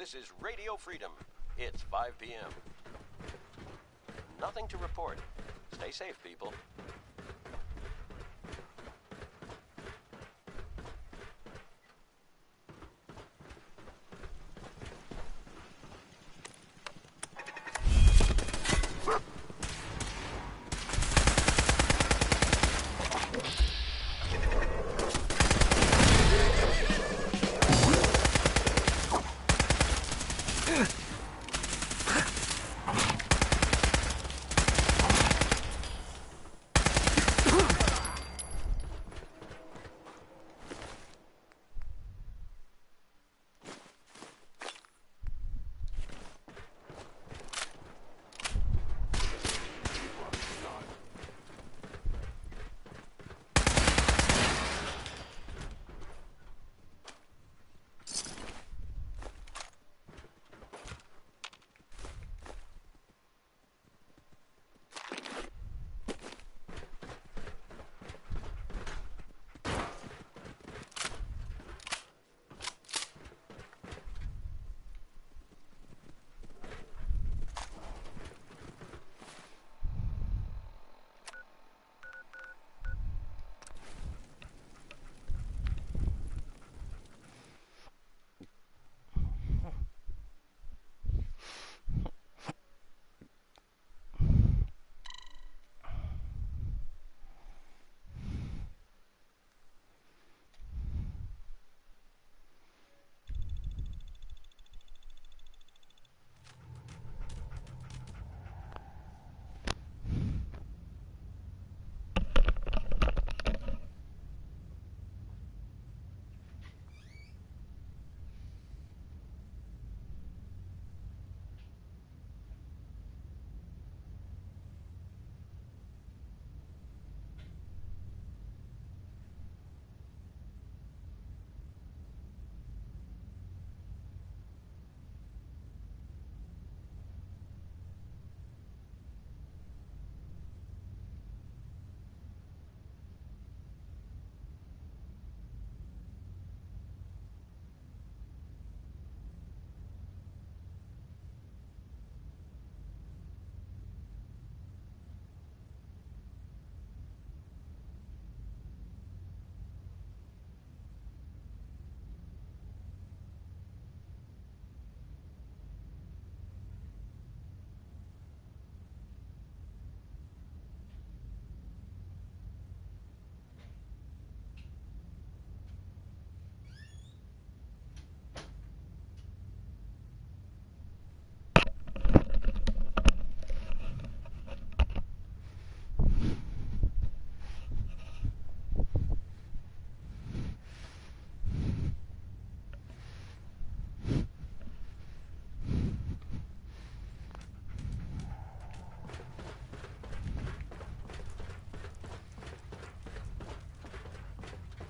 This is Radio Freedom. It's 5 p.m. Nothing to report. Stay safe, people.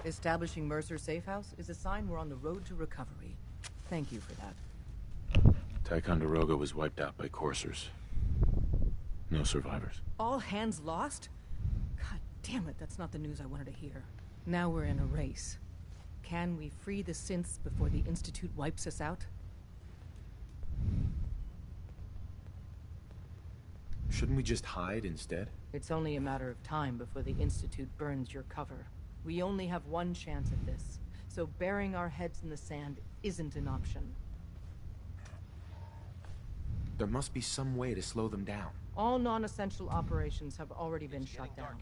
Establishing Mercer's safe house is a sign we're on the road to recovery. Thank you for that. Ticonderoga was wiped out by coursers. No survivors. All hands lost? God damn it, that's not the news I wanted to hear. Now we're in a race. Can we free the synths before the Institute wipes us out? Shouldn't we just hide instead? It's only a matter of time before the Institute burns your cover. We only have one chance at this, so burying our heads in the sand isn't an option. There must be some way to slow them down. All non-essential operations have already been shut down.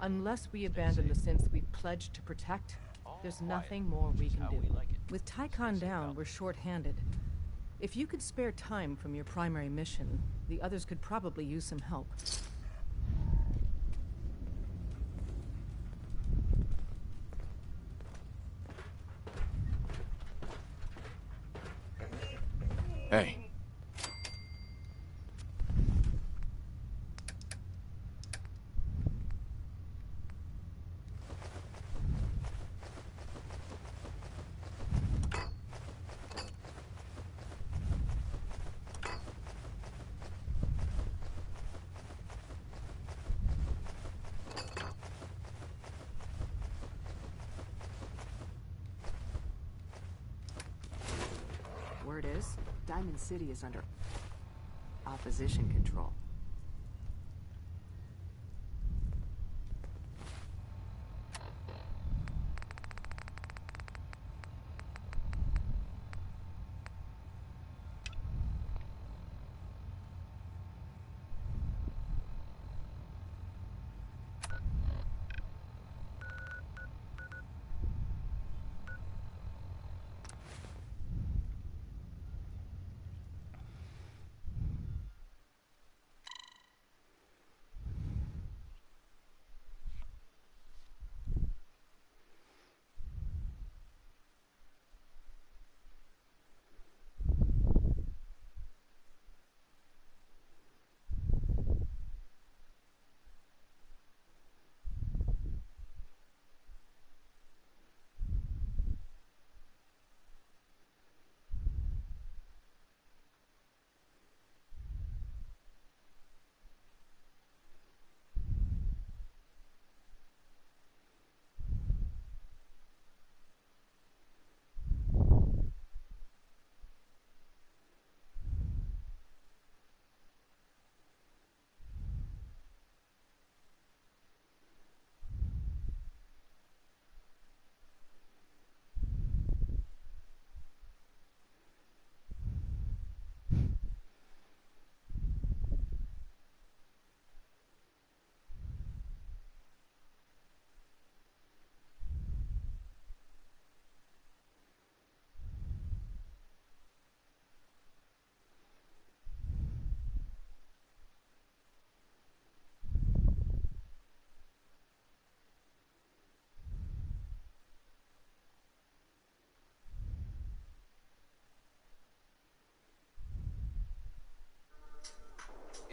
Unless we abandon the synths we've pledged to protect, there's nothing more we can do. With Tycon down, we're short-handed. If you could spare time from your primary mission, the others could probably use some help. Hey. Word is, Diamond City is under opposition control.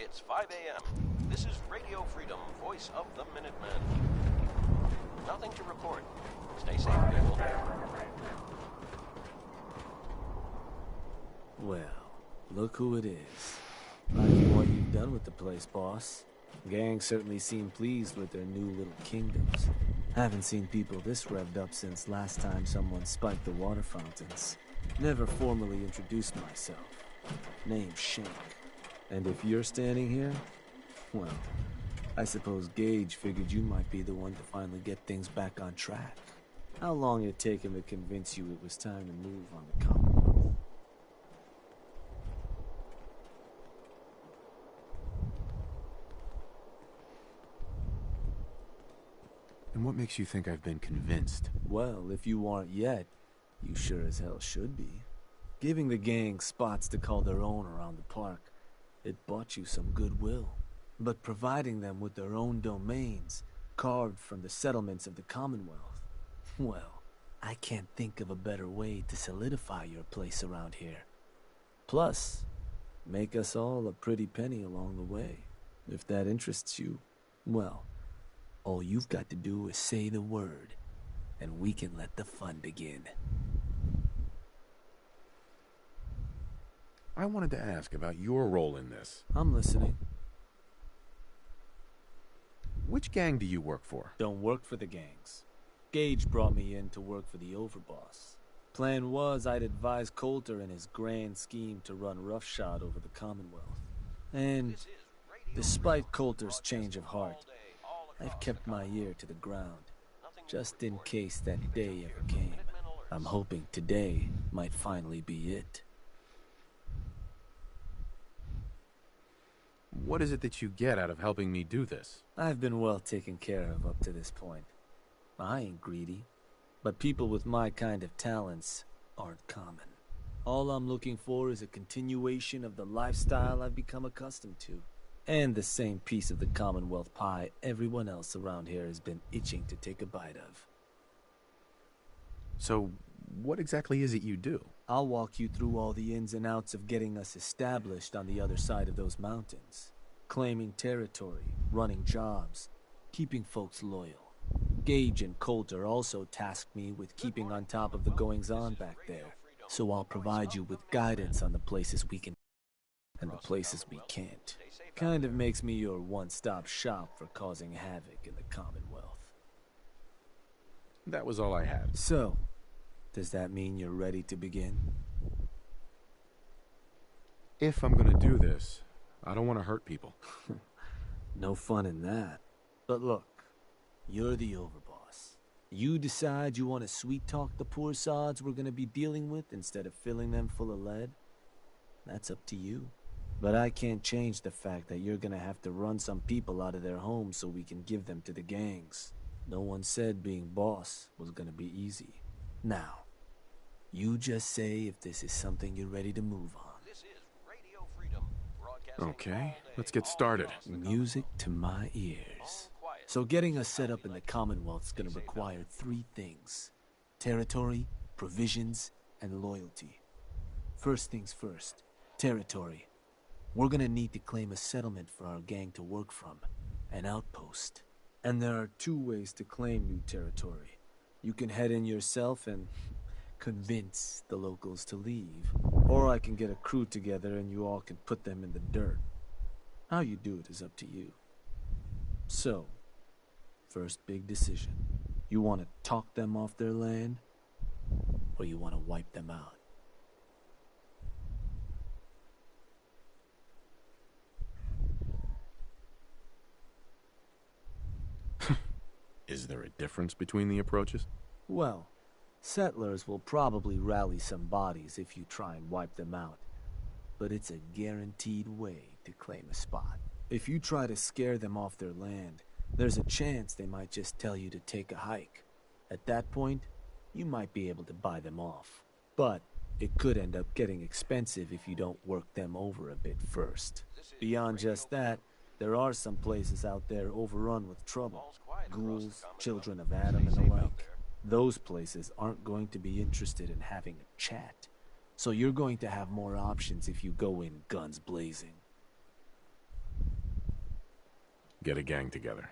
It's 5 a.m. This is Radio Freedom, voice of the Minutemen. Nothing to report. Stay safe, people. Well, look who it is. Like what you've done with the place, boss. Gang certainly seem pleased with their new little kingdoms. Haven't seen people this revved up since last time someone spiked the water fountains. Never formally introduced myself. Name's Shank. And if you're standing here, well, I suppose Gage figured you might be the one to finally get things back on track. How long did it take him to convince you it was time to move on the Commonwealth? And what makes you think I've been convinced? Well, if you aren't yet, you sure as hell should be. Giving the gang spots to call their own around the park, it bought you some goodwill. But providing them with their own domains, carved from the settlements of the Commonwealth, well, I can't think of a better way to solidify your place around here. Plus, make us all a pretty penny along the way. If that interests you, well, all you've got to do is say the word, and we can let the fun begin. I wanted to ask about your role in this. I'm listening. Which gang do you work for? Don't work for the gangs. Gage brought me in to work for the overboss. Plan was I'd advise Coulter in his grand scheme to run roughshod over the Commonwealth. And despite Coulter's change of heart, I've kept my ear to the ground, just in case that day ever came. I'm hoping today might finally be it. What is it that you get out of helping me do this? I've been well taken care of up to this point. I ain't greedy, but people with my kind of talents aren't common. All I'm looking for is a continuation of the lifestyle I've become accustomed to, and the same piece of the Commonwealth pie everyone else around here has been itching to take a bite of. So, what exactly is it you do? I'll walk you through all the ins and outs of getting us established on the other side of those mountains. Claiming territory, running jobs, keeping folks loyal. Gage and Coulter also tasked me with keeping on top of the goings-on back there, so I'll provide you with guidance on the places we can and the places we can't. Kind of makes me your one-stop shop for causing havoc in the Commonwealth. That was all I had. So, does that mean you're ready to begin? If I'm gonna do this, I don't want to hurt people. No fun in that. But look, you're the overboss. You decide you want to sweet-talk the poor sods we're gonna be dealing with instead of filling them full of lead? That's up to you. But I can't change the fact that you're gonna have to run some people out of their homes so we can give them to the gangs. No one said being boss was gonna be easy. Now, you just say if this is something you're ready to move on. This is Radio Freedom, broadcasting Okay, all day, let's get all started. across the Music Commonwealth. to my ears. All quiet. So getting us set up in the Commonwealth's gonna require 3 things. Territory, provisions, and loyalty. First things first, territory. We're gonna need to claim a settlement for our gang to work from, an outpost. And there are 2 ways to claim new territory. You can head in yourself and convince the locals to leave, or I can get a crew together and you all can put them in the dirt. How you do it is up to you. So, first big decision. You want to talk them off their land, or you want to wipe them out? Is there a difference between the approaches? Well, settlers will probably rally some bodies if you try and wipe them out. But it's a guaranteed way to claim a spot. If you try to scare them off their land, there's a chance they might just tell you to take a hike. At that point, you might be able to buy them off. But it could end up getting expensive if you don't work them over a bit first. Beyond just that, there are some places out there overrun with trouble. Ghouls, children of Adam, and the like. Those places aren't going to be interested in having a chat. So you're going to have more options if you go in guns blazing. Get a gang together.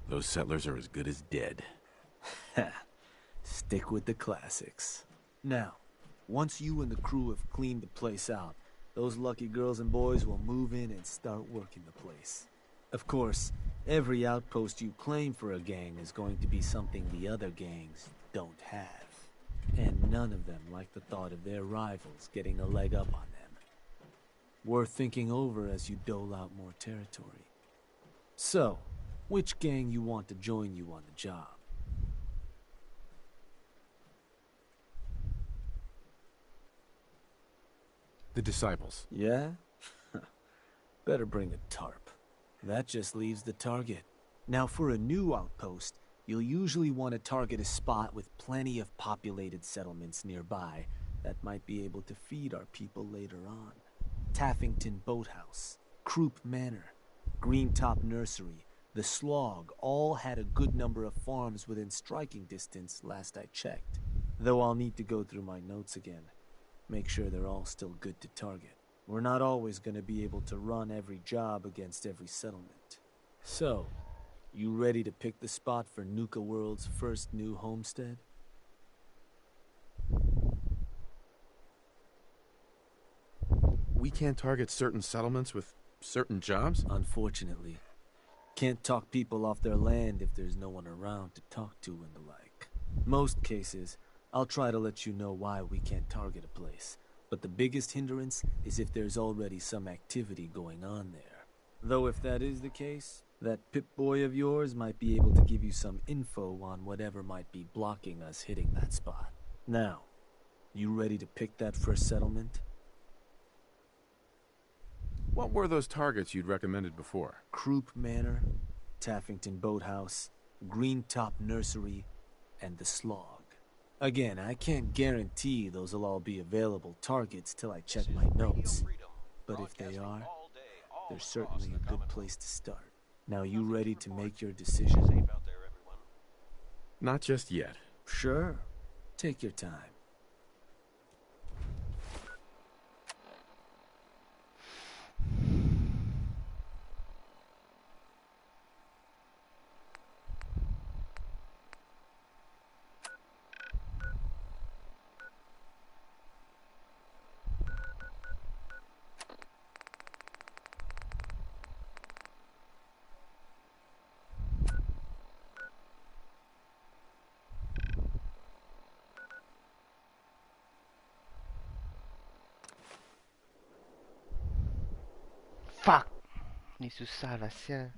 Those settlers are as good as dead. Stick with the classics. Now, once you and the crew have cleaned the place out, those lucky girls and boys will move in and start working the place. Of course, every outpost you claim for a gang is going to be something the other gangs don't have. And none of them like the thought of their rivals getting a leg up on them. Worth thinking over as you dole out more territory. So, which gang you want to join you on the job? The Disciples. Yeah? Better bring a tarp. That just leaves the target. Now for a new outpost, you'll usually want to target a spot with plenty of populated settlements nearby that might be able to feed our people later on. Taffington Boathouse, Croup Manor, Greentop Nursery, the Slog all had a good number of farms within striking distance last I checked. Though I'll need to go through my notes again. Make sure they're all still good to target. We're not always going to be able to run every job against every settlement. So, you ready to pick the spot for Nuka World's first new homestead? We can't target certain settlements with certain jobs? Unfortunately. Can't talk people off their land if there's no one around to talk to and the like. Most cases, I'll try to let you know why we can't target a place. But the biggest hindrance is if there's already some activity going on there. Though if that is the case, that Pip-Boy of yours might be able to give you some info on whatever might be blocking us hitting that spot. Now, you ready to pick that first settlement? What were those targets you'd recommended before? Croup Manor, Taffington Boathouse, Greentop Nursery, and the Slog. Again, I can't guarantee those will all be available targets till I check my notes. But if they are, they're certainly a good place to start. Now you ready to make your decision? Not just yet. Sure. Take your time. Fuck. Ni susah lah sia.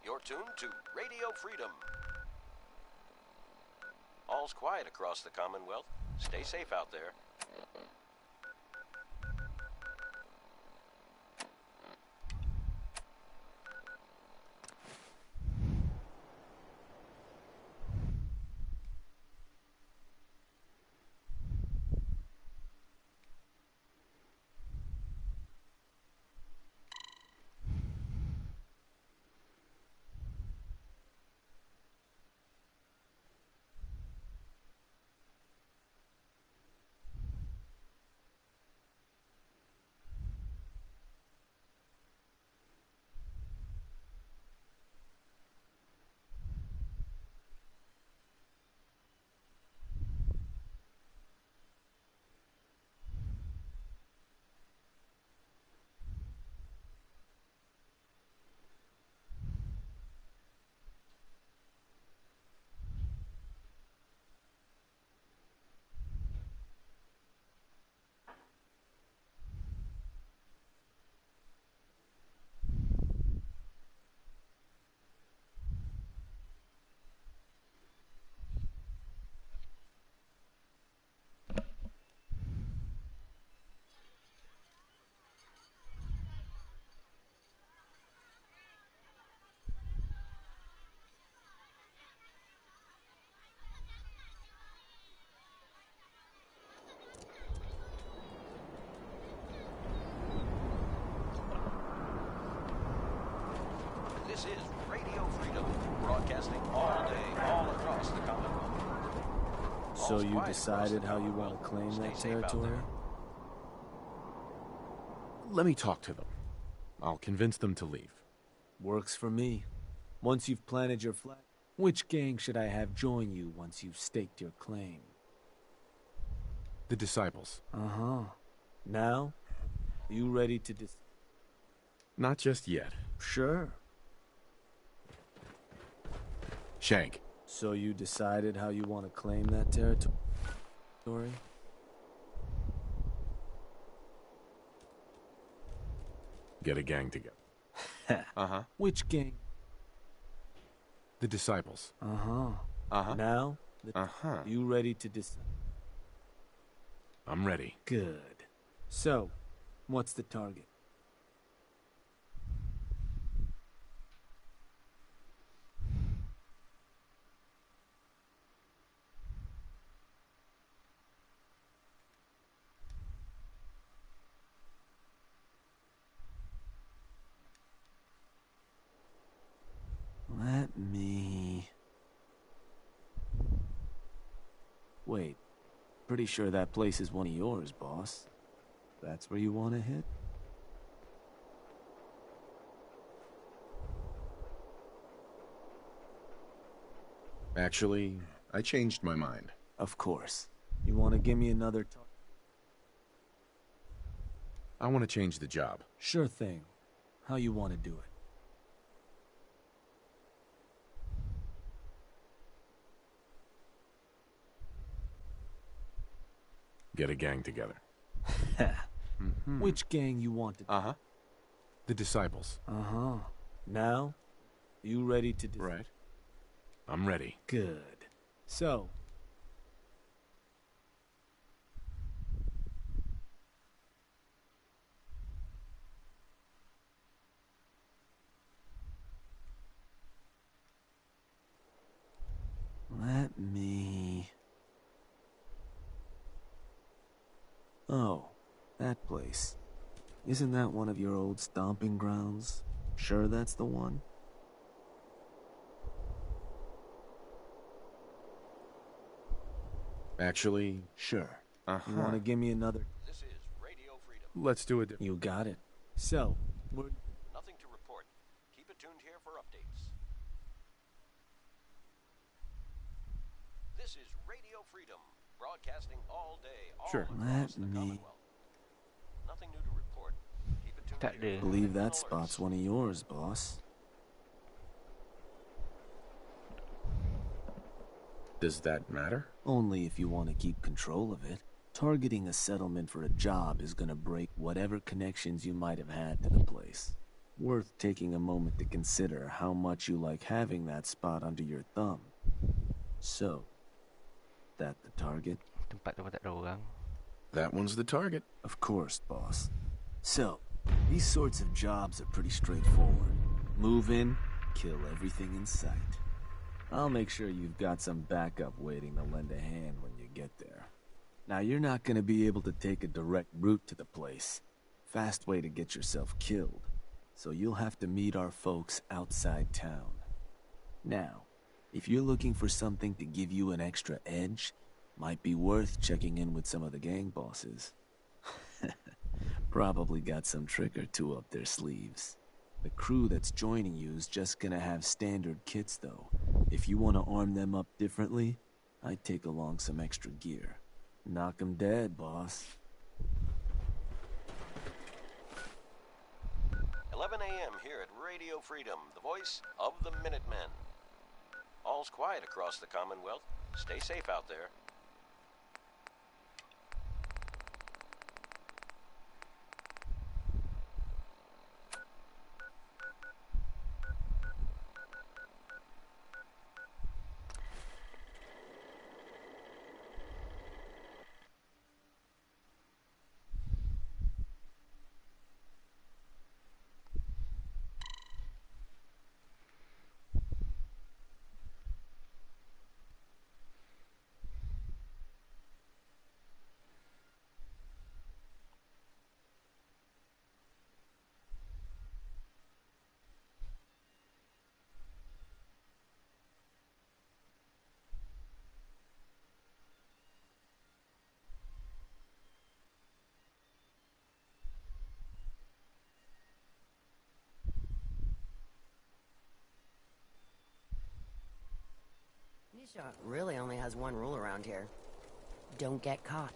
You're tuned to Radio Freedom. All's quiet across the Commonwealth. Stay safe out there. This is Radio Freedom, broadcasting all day, all across the Commonwealth. So All's you quiet decided across the how you want Commonwealth. to claim Stay that safe out territory? there. Let me talk to them. I'll convince them to leave. Works for me. Once you've planted your flag, which gang should I have join you once you've staked your claim? The disciples. Uh-huh. Now, you ready to Not just yet. Sure. Shank. So you decided how you want to claim that territory? Get a gang together. Uh-huh. Which gang? The disciples. Uh-huh. Uh-huh. Now, Uh-huh. you ready to decide? I'm ready. Good. So, what's the target? Let me... Wait. Pretty sure that place is one of yours, boss. That's where you want to hit? Actually, I changed my mind. Of course. You want to give me another target? I want to change the job. Sure thing. How you want to do it? Get a gang together. Which gang you want to... Uh-huh. The disciples. Uh-huh. Now, you ready to... Right. I'm ready. Good. So... Let me... Oh, that place. Isn't that one of your old stomping grounds? Sure that's the one? Actually, Sure. uh-huh. You want to give me another... This is Radio Freedom. Let's do it. You got it. So, we're... Nothing to report. This is Radio Freedom, broadcasting all day, all Sure. across the Let me Commonwealth. Nothing new to report. Keep it tuned Tak to your ada. believe that alerts. spot's one of yours, boss. Does that matter? Only if you want to keep control of it. Targeting a settlement for a job is gonna break whatever connections you might have had to the place. Worth taking a moment to consider how much you like having that spot under your thumb. So, that the target? Tempat tu pun tak ada orang. That one's the target. Of course, boss. So, these sorts of jobs are pretty straightforward. Move in, kill everything in sight. I'll make sure you've got some backup waiting to lend a hand when you get there. Now, you're not gonna be able to take a direct route to the place. Fast way to get yourself killed. So you'll have to meet our folks outside town. Now, if you're looking for something to give you an extra edge, might be worth checking in with some of the gang bosses. Probably got some trick or two up their sleeves. The crew that's joining you's just gonna have standard kits though. If you want to arm them up differently, I'd take along some extra gear. Knock 'em dead, boss. 11 a.m. here at Radio Freedom, the voice of the Minutemen. All's quiet across the Commonwealth. Stay safe out there. Nisha really only has one rule around here. Don't get caught.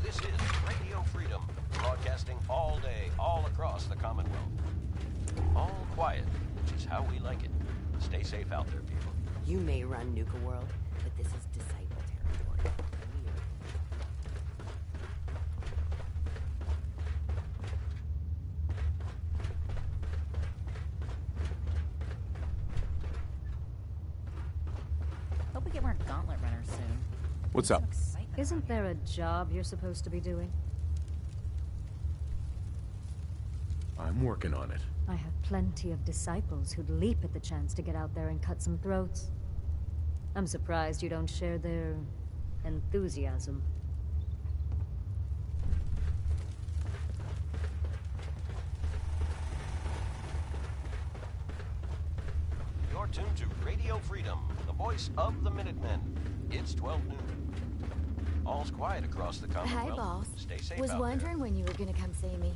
This is Radio Freedom, broadcasting all day, all across the Commonwealth. All quiet, which is how we like it. Stay safe out there, people. You may run Nuka World, but this is Disciple territory. Weird. Hope we get more gauntlet runners soon. What's up? Isn't there a job you're supposed to be doing? I'm working on it. I have plenty of disciples who'd leap at the chance to get out there and cut some throats. I'm surprised you don't share their enthusiasm. You're tuned to Radio Freedom, the voice of the Minutemen. It's 12 noon. All's quiet across the Commonwealth. Hey, boss. Stay safe Was out wondering when you were gonna come see me.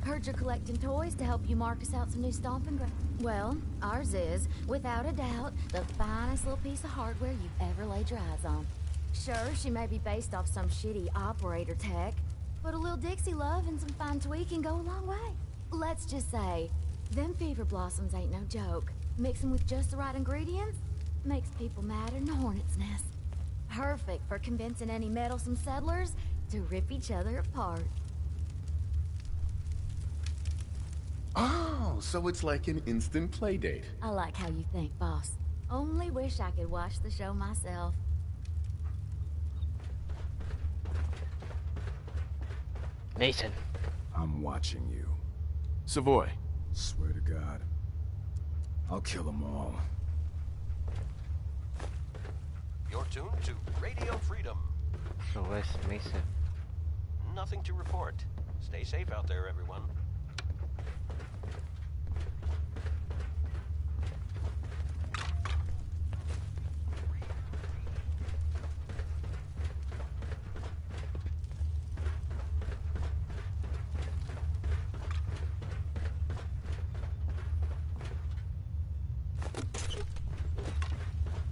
Heard you're collecting toys to help you mark us out some new stomping ground. Well, ours is, without a doubt, the finest little piece of hardware you've ever laid your eyes on. Sure, she may be based off some shitty operator tech, but a little Dixie love and some fine tweaking go a long way. Let's just say, them fever blossoms ain't no joke. Mix them with just the right ingredients, makes people madder than a hornet's nest. Perfect for convincing any meddlesome settlers to rip each other apart. Oh, so it's like an instant play date. I like how you think, boss. Only wish I could watch the show myself. Nathan. I'm watching you. Savoy. Swear to God. I'll kill them all. You're tuned to Radio Freedom. So where's Mason? Nothing to report. Stay safe out there, everyone.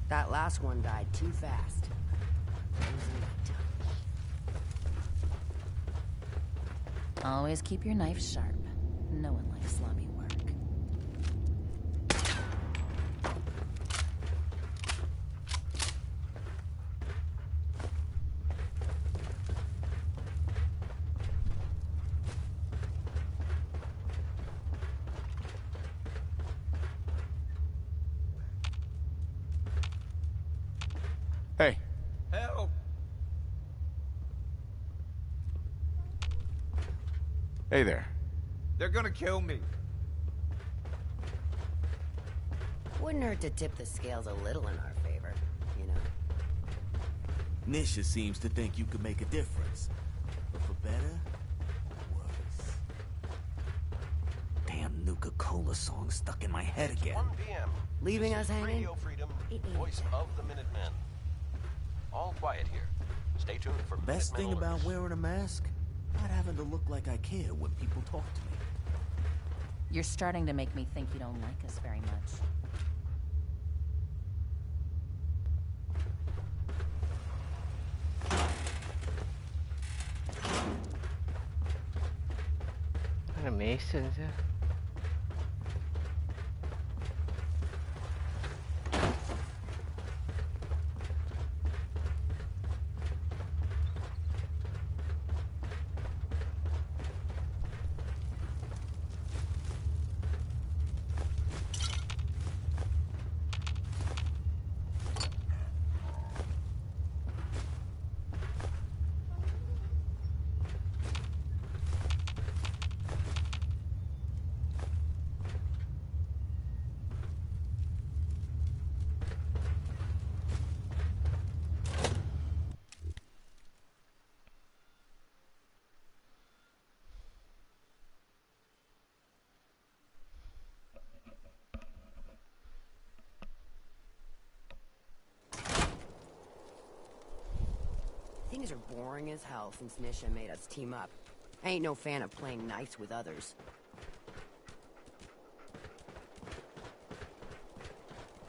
That last one died too fast. Always keep your knife sharp. No one likes sloppy work. Hey. Help! Hey there. They're gonna kill me. Wouldn't hurt to tip the scales a little in our favor, you know? Nisha seems to think you could make a difference. But for better or worse. Damn Nuka-Cola song stuck in my head again. 1 p.m. Leaving This us is hanging? Radio Freedom, voice of the Minutemen. All quiet here. Stay tuned for Best Minutemen thing about alerts. wearing a mask? Not having to look like I care when people talk to me. You're starting to make me think you don't like us very much. Ada Mason je. Things are boring as hell since Nisha made us team up. I ain't no fan of playing nice with others.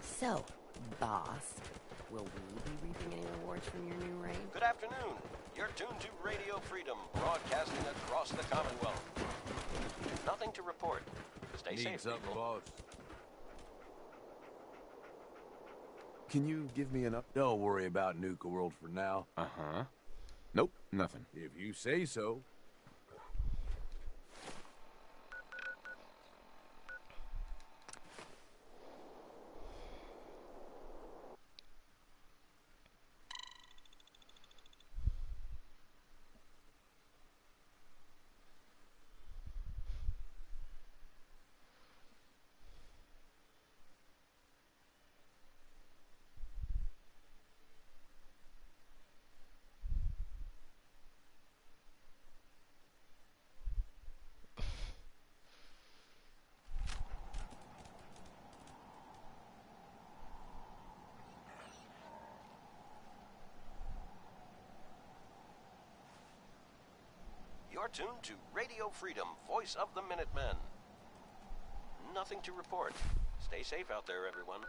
So, boss, will we be reaping any rewards from your new reign? Good afternoon. You're tuned to Radio Freedom, broadcasting across the Commonwealth. Nothing to report. Stay safe, people. boss. Can you give me an up? Don't worry about Nuka World for now. Uh-huh. Nope, nothing. If you say so. You're tuned to Radio Freedom, voice of the Minutemen. Nothing to report. Stay safe out there, everyone.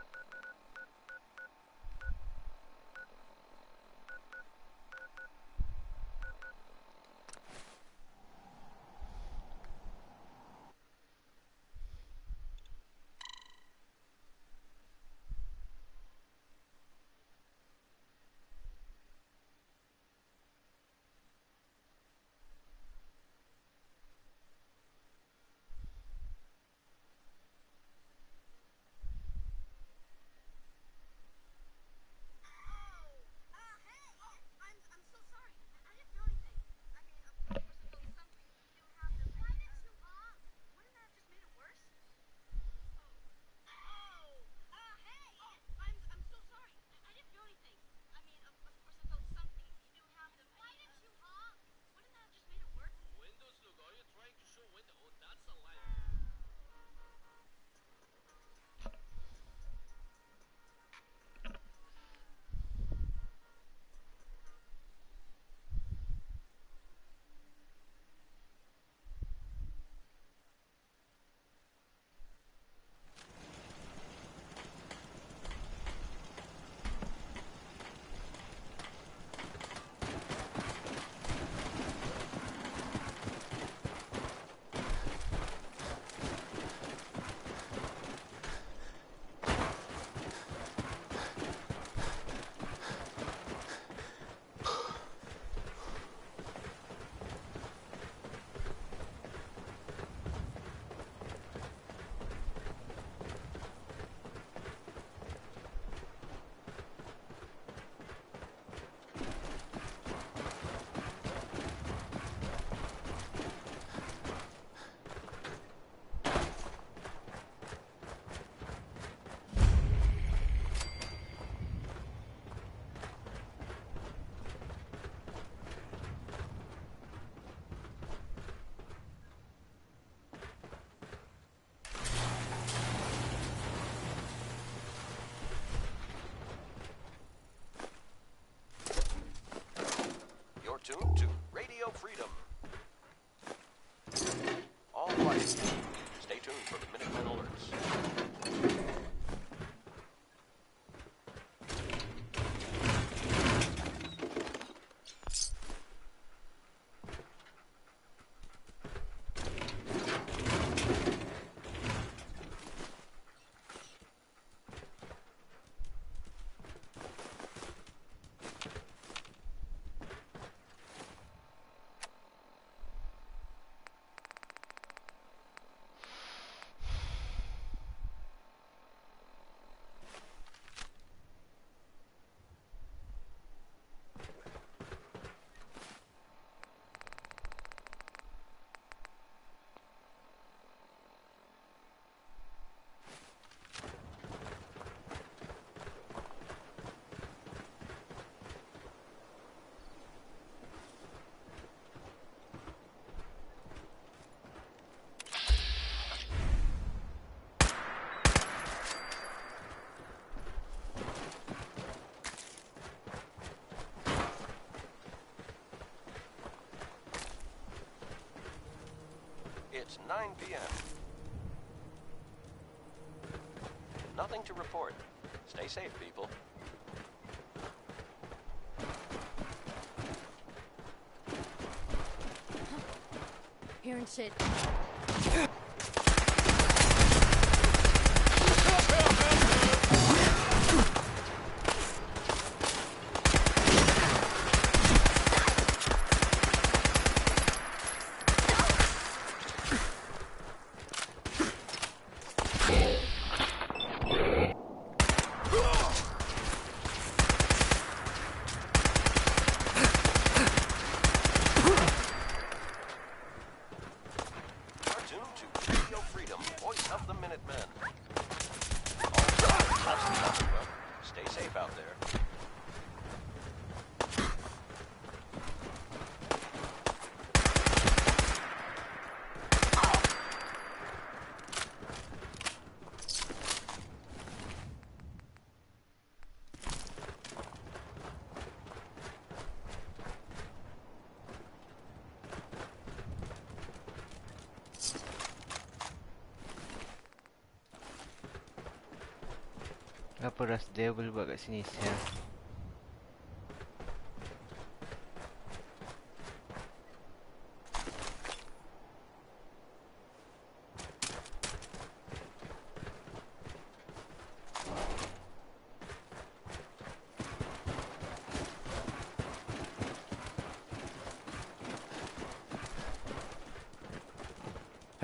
It's 9 p.m. Nothing to report. Stay safe, people. Hearing shit. Apa Ras Devil buat kat sini sial?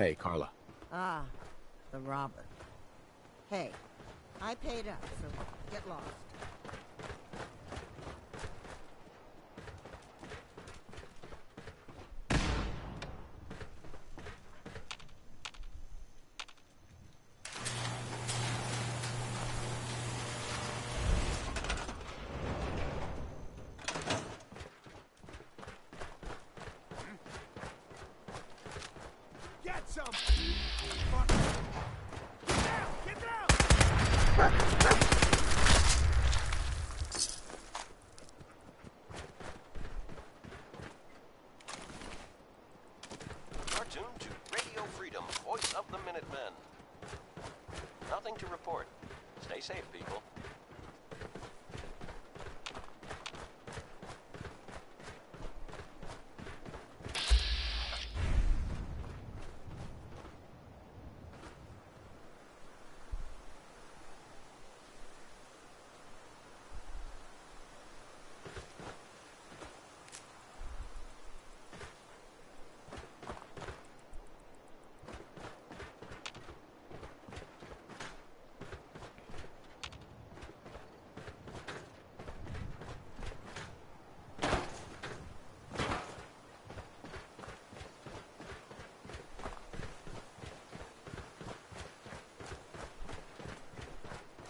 Hey, Carla. Ah, the robber. Hey, I paid up, so get lost. Get some! Fuck. Get down! Get down! Cartoon to Radio Freedom, voice of the Minutemen. Nothing to report. Stay safe, people.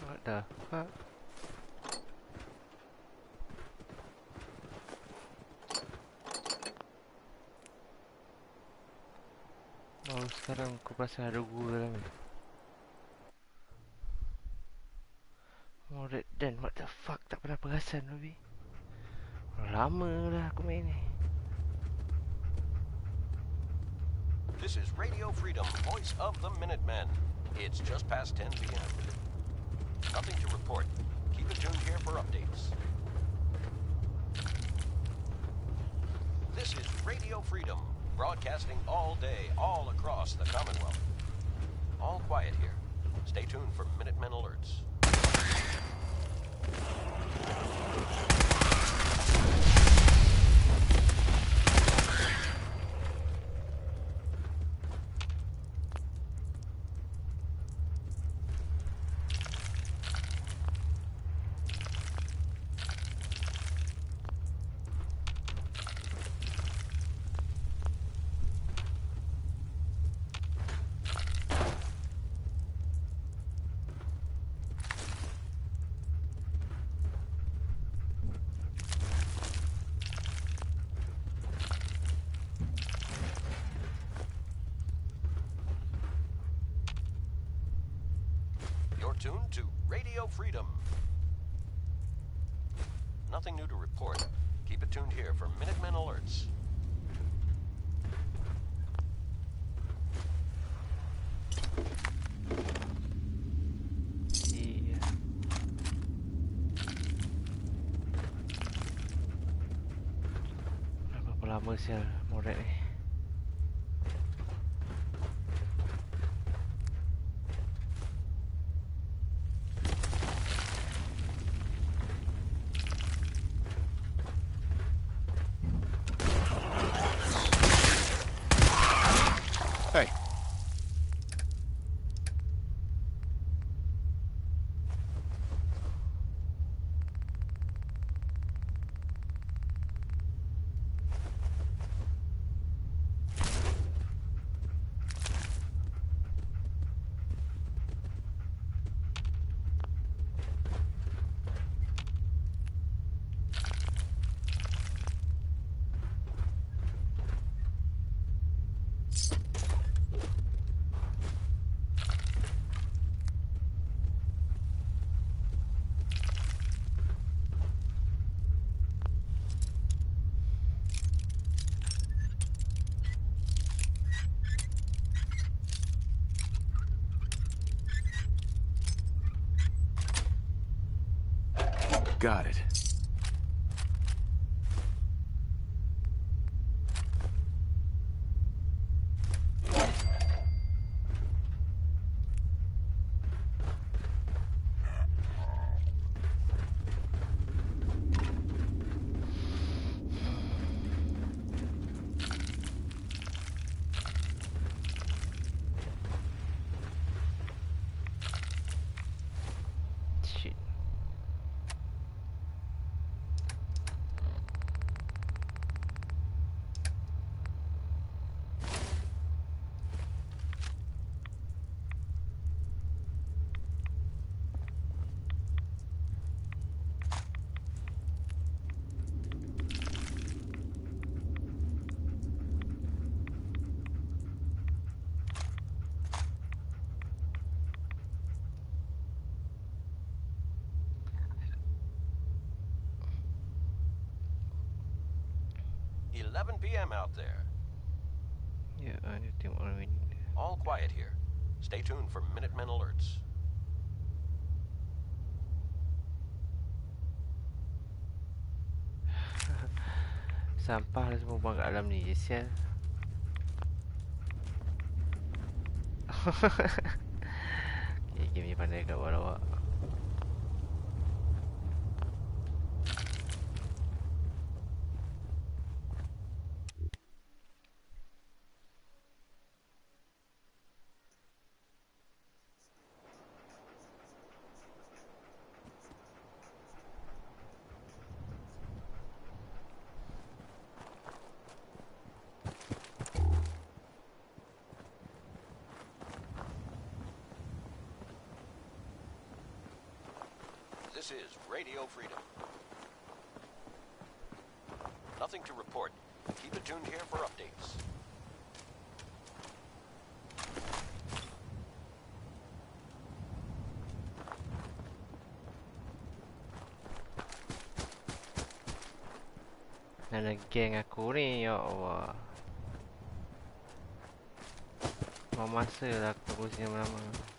What the fuck? Oh, sekarang aku pasal ada gua dalam ni. Oh, Red Dan, what the fuck? Tak pernah perasan lebih. Lama dah aku main ni. This is Radio Freedom, voice of the Minutemen. It's just past 10 p.m. Nothing to report. Keep it tuned here for updates. This is Radio Freedom, broadcasting all day, all across the Commonwealth. All quiet here. Stay tuned for Minutemen alerts. You're tuned to Radio Freedom. Nothing new to report. Keep it tuned here for Minutemen alerts. lama sial modek ni. Hey. Got it. Shit. PM out there. Ya, dia tengok orang ini. All quiet here. Stay tuned for Minutemen alerts. Sampah dah semua buang kat dalam ni je sial. Okay, game ni pandai kat awak. This is Radio Freedom. Nothing to report. Keep it tuned here for updates. Mana geng aku ni, ya Allah. Mau masa lah aku kursi lama-lama.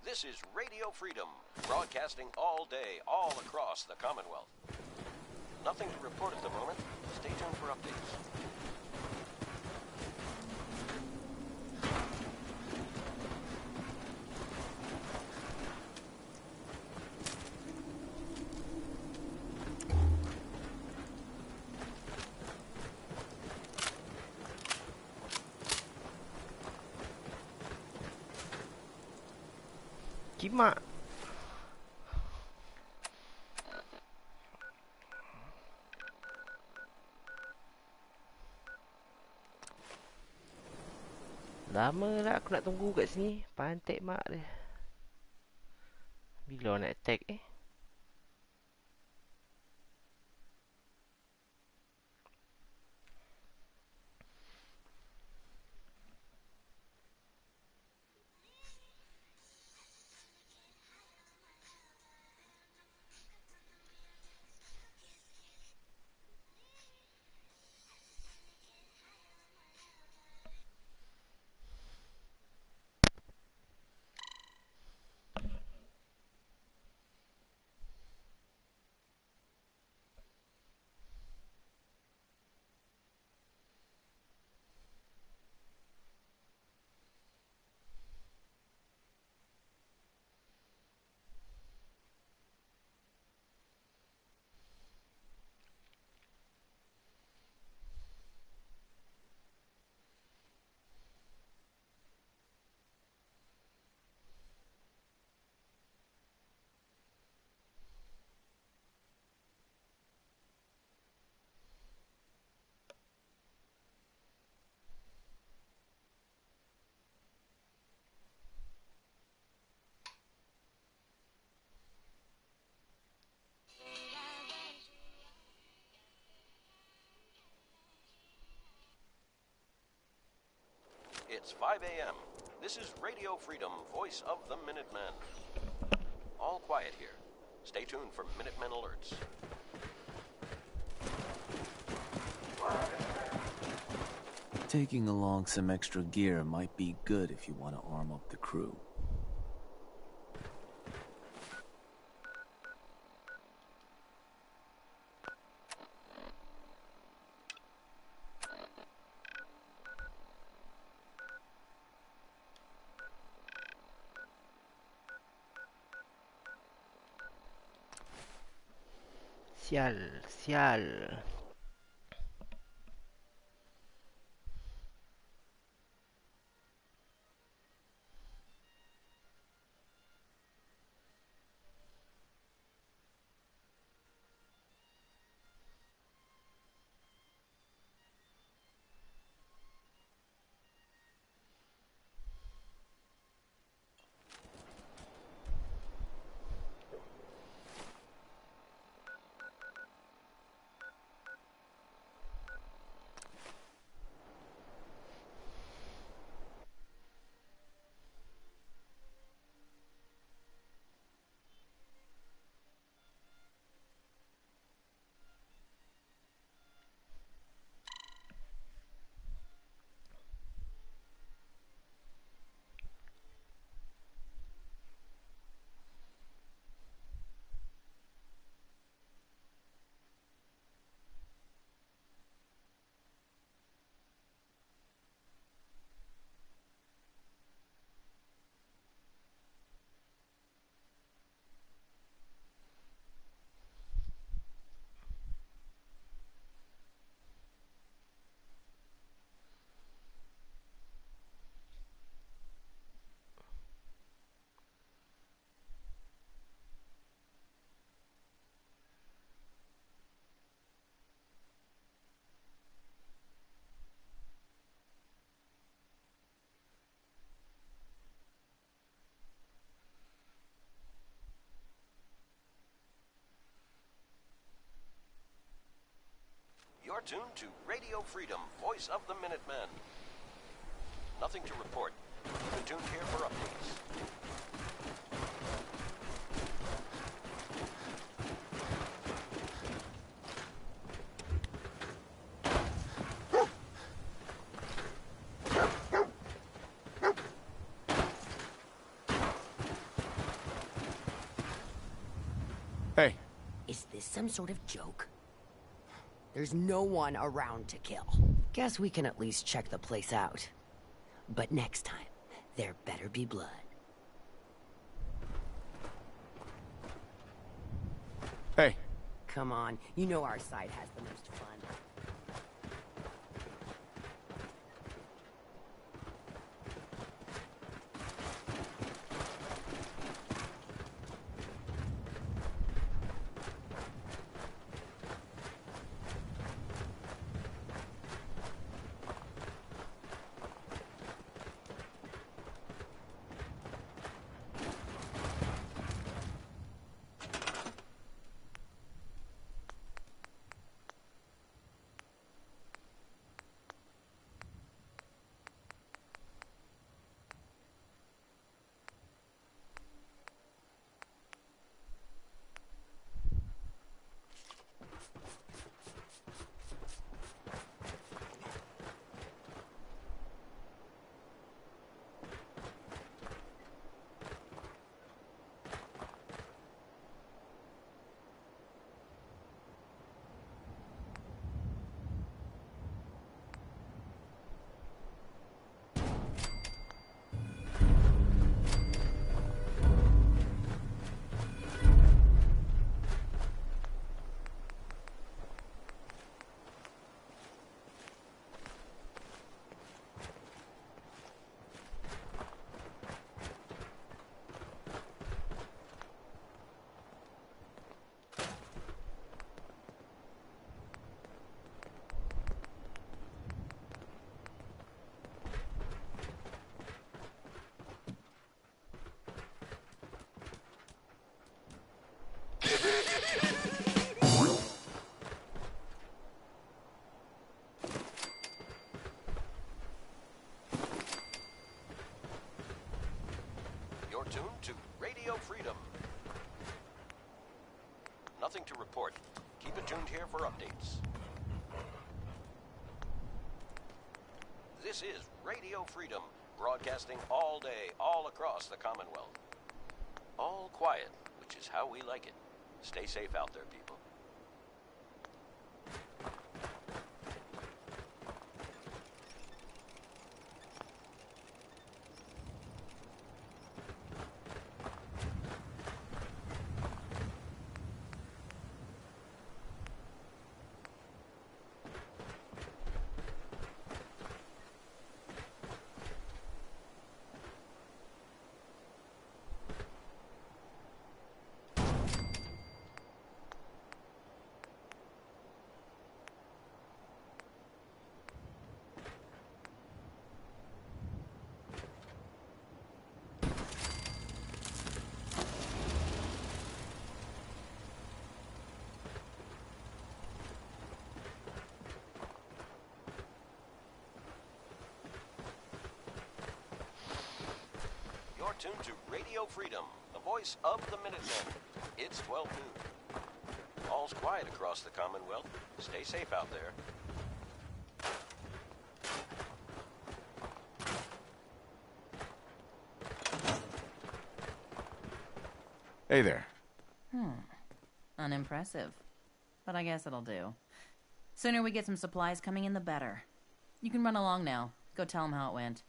This is Radio Freedom, broadcasting all day, all across the Commonwealth. Nothing to report at the moment. Stay tuned for updates. Kimak. Lama lah aku nak tunggu kat sini. Pantik mak dia. Bila nak attack It's 5 a.m. This is Radio Freedom, voice of the Minutemen. All quiet here. Stay tuned for Minutemen alerts. Taking along some extra gear might be good if you want to arm up the crew. Sial, sial. You're tuned to Radio Freedom, voice of the Minutemen. Nothing to report. Keep tuned here for updates. Hey. Is this some sort of joke? There's no one around to kill. Guess we can at least check the place out. But next time, there better be blood. Hey. Come on, you know our side has the most fun. You're tuned to Radio Freedom. Nothing to report. Keep it tuned here for updates. This is Radio Freedom, broadcasting all day, all across the Commonwealth. All quiet, which is how we like it. Stay safe out there, people. You're tuned to Radio Freedom, the voice of the Minutemen. It's 12 noon. All's quiet across the Commonwealth. Stay safe out there. Hey there. Unimpressive. But I guess it'll do. Sooner we get some supplies coming in, the better. You can run along now. Go tell them how it went.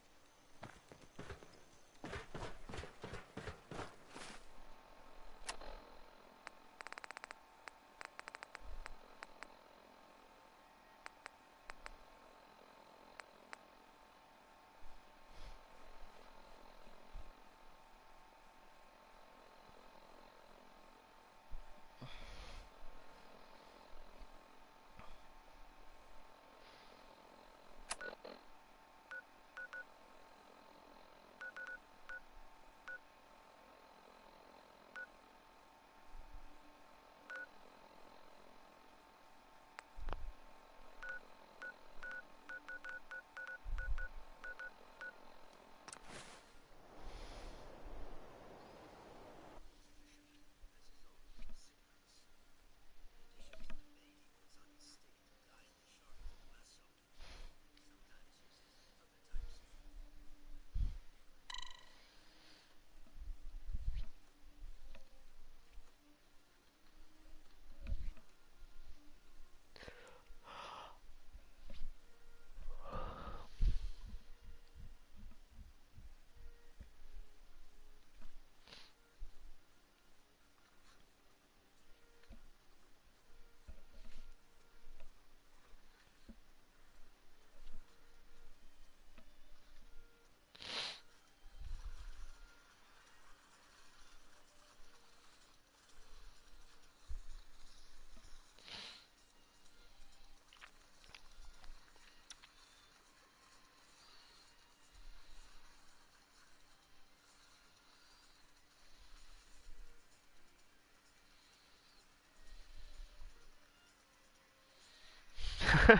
This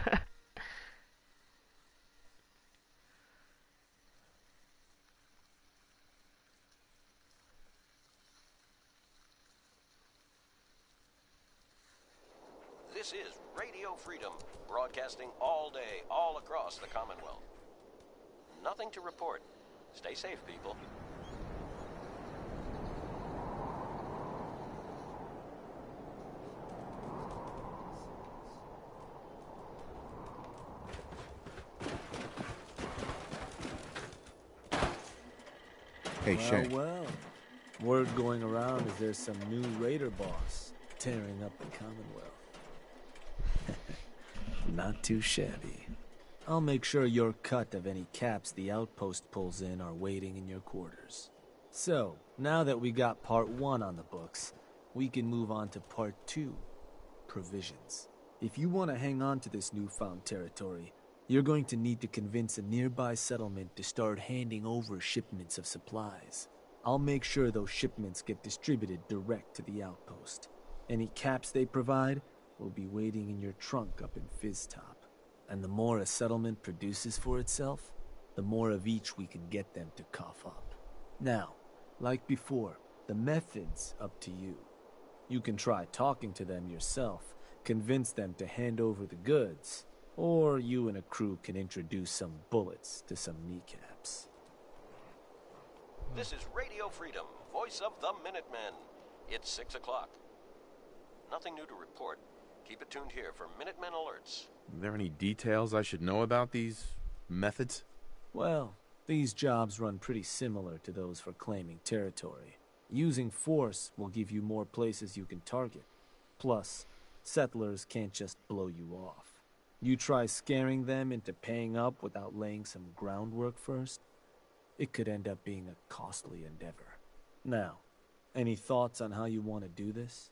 is Radio Freedom, broadcasting all day, all across the Commonwealth. Nothing to report. Stay safe, people. Hey, Shay. Well, word going around is there's some new raider boss tearing up the Commonwealth. Not too shabby. I'll make sure your cut of any caps the outpost pulls in are waiting in your quarters. So, now that we got part 1 on the books, we can move on to part 2, provisions. If you want to hang on to this newfound territory, you're going to need to convince a nearby settlement to start handing over shipments of supplies. I'll make sure those shipments get distributed direct to the outpost. Any caps they provide will be waiting in your trunk up in Fizztop. And the more a settlement produces for itself, the more of each we can get them to cough up. Now, like before, the method's up to you. You can try talking to them yourself, convince them to hand over the goods, or you and a crew can introduce some bullets to some kneecaps. This is Radio Freedom, voice of the Minutemen. It's 6 o'clock. Nothing new to report. Keep it tuned here for Minutemen alerts. Are there any details I should know about these methods? Well, these jobs run pretty similar to those for claiming territory. Using force will give you more places you can target. Plus, settlers can't just blow you off. You try scaring them into paying up without laying some groundwork first, it could end up being a costly endeavor. Now, any thoughts on how you want to do this?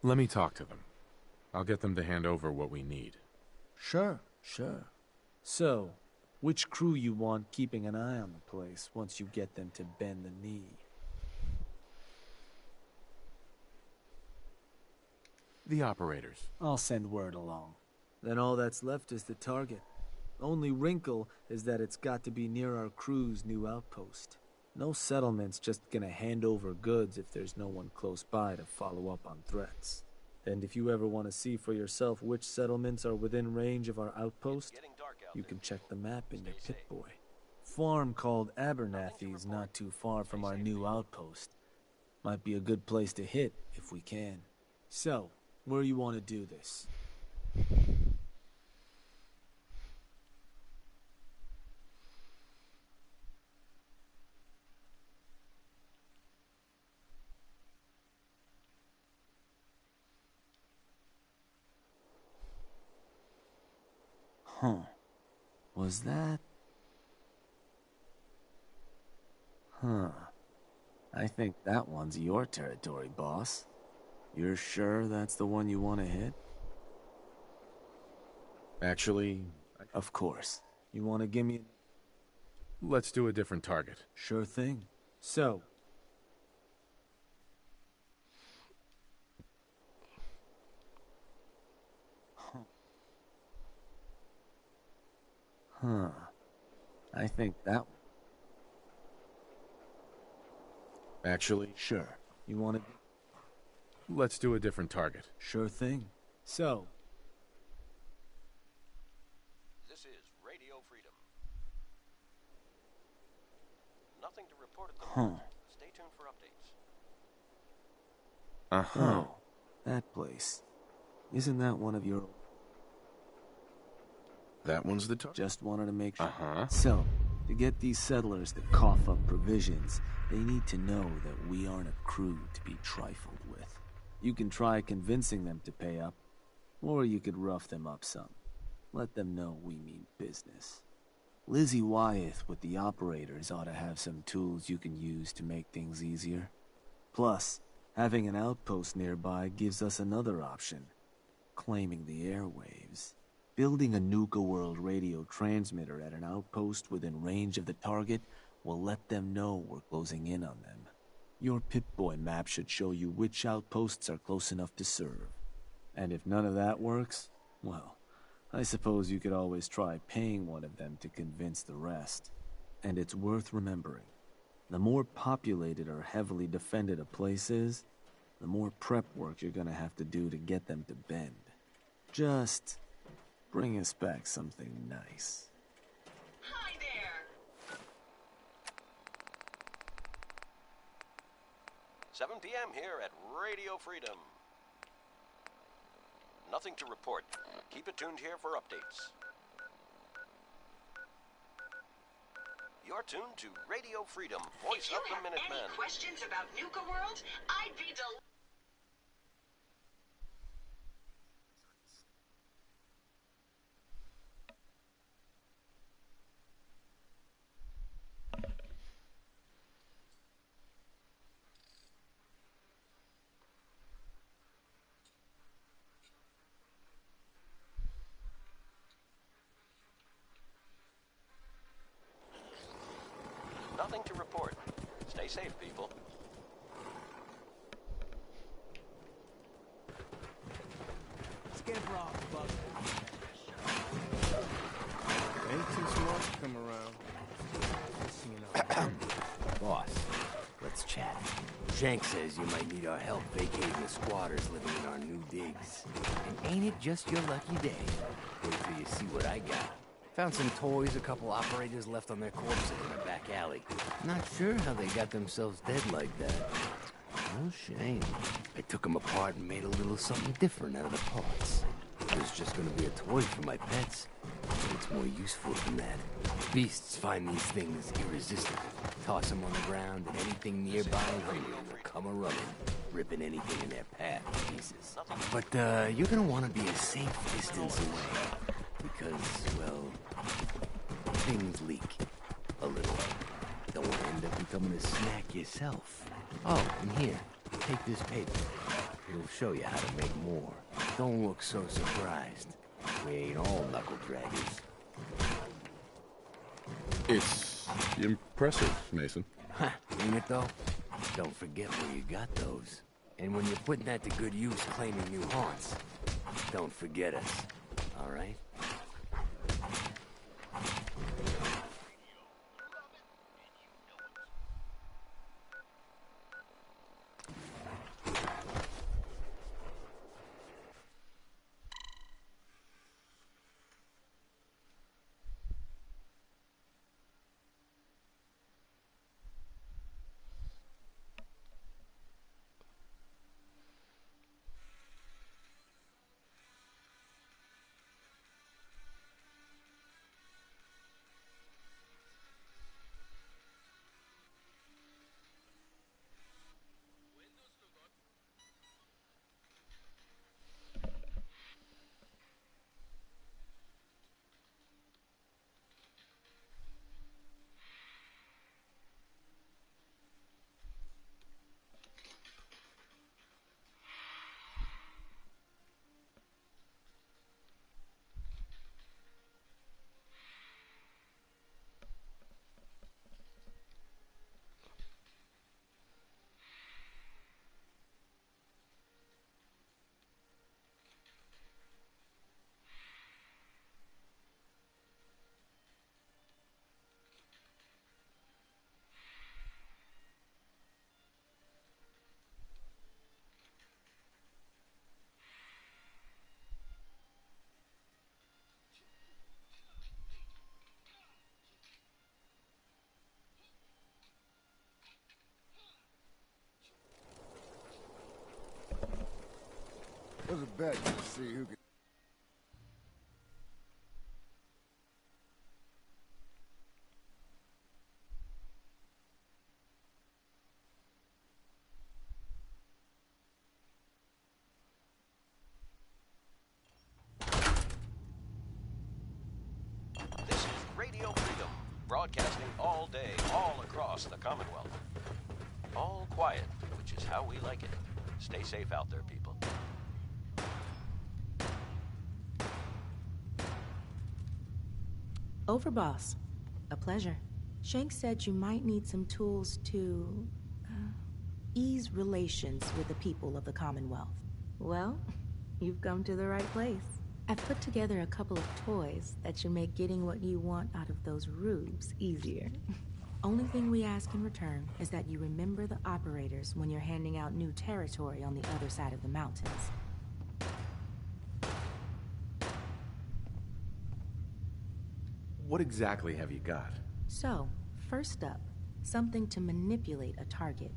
Let me talk to them. I'll get them to hand over what we need. Sure. So, which crew you want keeping an eye on the place once you get them to bend the knee? The operators. I'll send word along. Then all that's left is the target. Only wrinkle is that it's got to be near our crew's new outpost. No settlement's just gonna hand over goods if there's no one close by to follow up on threats. And if you ever want to see for yourself which settlements are within range of our outpost, you can check the map in your Pip-Boy. Farm called Abernathy's not too far from our new outpost. Might be a good place to hit if we can. So, where you want to do this? Was that? I think that one's your territory, boss. You're sure that's the one you want to hit? Actually... Of course. You want to give me... Let's do a different target. Sure thing. So... I think that... Actually... Sure. You want to... Let's do a different target. Sure thing. So... This is Radio Freedom. Nothing to report at the moment. Stay tuned for updates. Oh, that place. Isn't that one of your... That one's the target? Just wanted to make sure. So, to get these settlers to cough up provisions, they need to know that we aren't a crew to be trifled with. You can try convincing them to pay up, or you could rough them up some. Let them know we mean business. Lizzie Wyeth with the operators ought to have some tools you can use to make things easier. Plus, having an outpost nearby gives us another option, claiming the airwaves. Building a Nuka World radio transmitter at an outpost within range of the target will let them know we're closing in on them. Your Pip-Boy map should show you which outposts are close enough to serve. And if none of that works, well, I suppose you could always try paying one of them to convince the rest. And it's worth remembering. The more populated or heavily defended a place is, the more prep work you're gonna have to do to get them to bend. Just bring us back something nice. Hi there! 7 p.m. here at Radio Freedom. Nothing to report. Keep it tuned here for updates. You're tuned to Radio Freedom, voice of the Minutemen. If you have any questions about Nuka World, I'd be delighted. Nothing to report. Stay safe, people. Skip off, bug. Ain't too smart to come around. Boss, let's chat. Shank says you might need our help vacating the squatters living in our new digs. And ain't it just your lucky day? Wait till you see what I got. Found some toys a couple operators left on their corpses in the back alley. Not sure how they got themselves dead like that. No shame. I took them apart and made a little something different out of the parts. It was just gonna be a toy for my pets. But it's more useful than that. Beasts find these things irresistible. Toss them on the ground and anything nearby hungry will come a-running, ripping anything in their path to pieces. But you're gonna want to be a safe distance away. Because, well, things leak a little. Don't want to end up becoming a snack yourself. Oh, and here, take this paper. It'll show you how to make more. Don't look so surprised. We ain't all knuckle draggers. It's impressive, Mason. Huh, ain't it though? Don't forget where you got those. And when you're putting that to good use claiming new haunts, don't forget us, all right? There's a bet to see who can. This is Radio Freedom, broadcasting all day, all across the Commonwealth. All quiet, which is how we like it. Stay safe out there, people. Over, boss. A pleasure. Shanks said you might need some tools to ease relations with the people of the Commonwealth. Well, you've come to the right place. I've put together a couple of toys that should make getting what you want out of those rubes easier. Only thing we ask in return is that you remember the operators when you're handing out new territory on the other side of the mountains. What exactly have you got? So, first up, something to manipulate a target.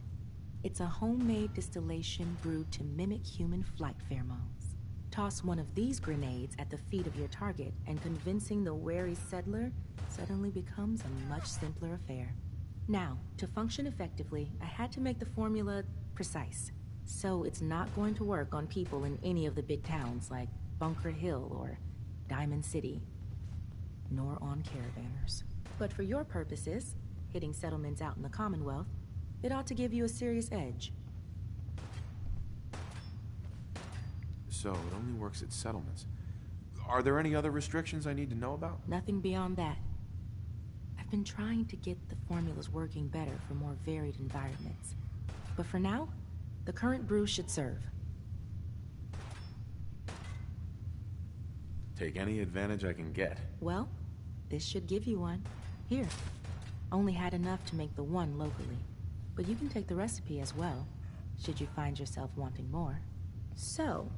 It's a homemade distillation brewed to mimic human flight pheromones. Toss one of these grenades at the feet of your target, and convincing the wary settler suddenly becomes a much simpler affair. Now, to function effectively, I had to make the formula precise. So it's not going to work on people in any of the big towns like Bunker Hill or Diamond City, nor on caravanners. But for your purposes, hitting settlements out in the Commonwealth, it ought to give you a serious edge. So it only works at settlements. Are there any other restrictions I need to know about? Nothing beyond that. I've been trying to get the formulas working better for more varied environments. But for now, the current brew should serve. Take any advantage I can get. Well, this should give you one. Here. Only had enough to make the one locally. But you can take the recipe as well, should you find yourself wanting more. So,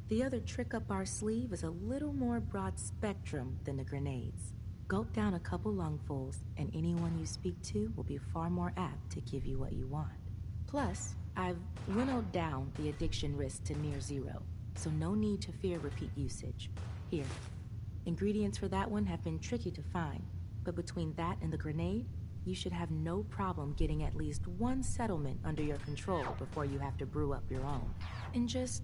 the other trick up our sleeve is a little more broad spectrum than the grenades. Gulp down a couple lungfuls, and anyone you speak to will be far more apt to give you what you want. Plus, I've winnowed down the addiction risk to near zero, so no need to fear repeat usage. Here. Ingredients for that one have been tricky to find, but between that and the grenade, you should have no problem getting at least one settlement under your control before you have to brew up your own. And just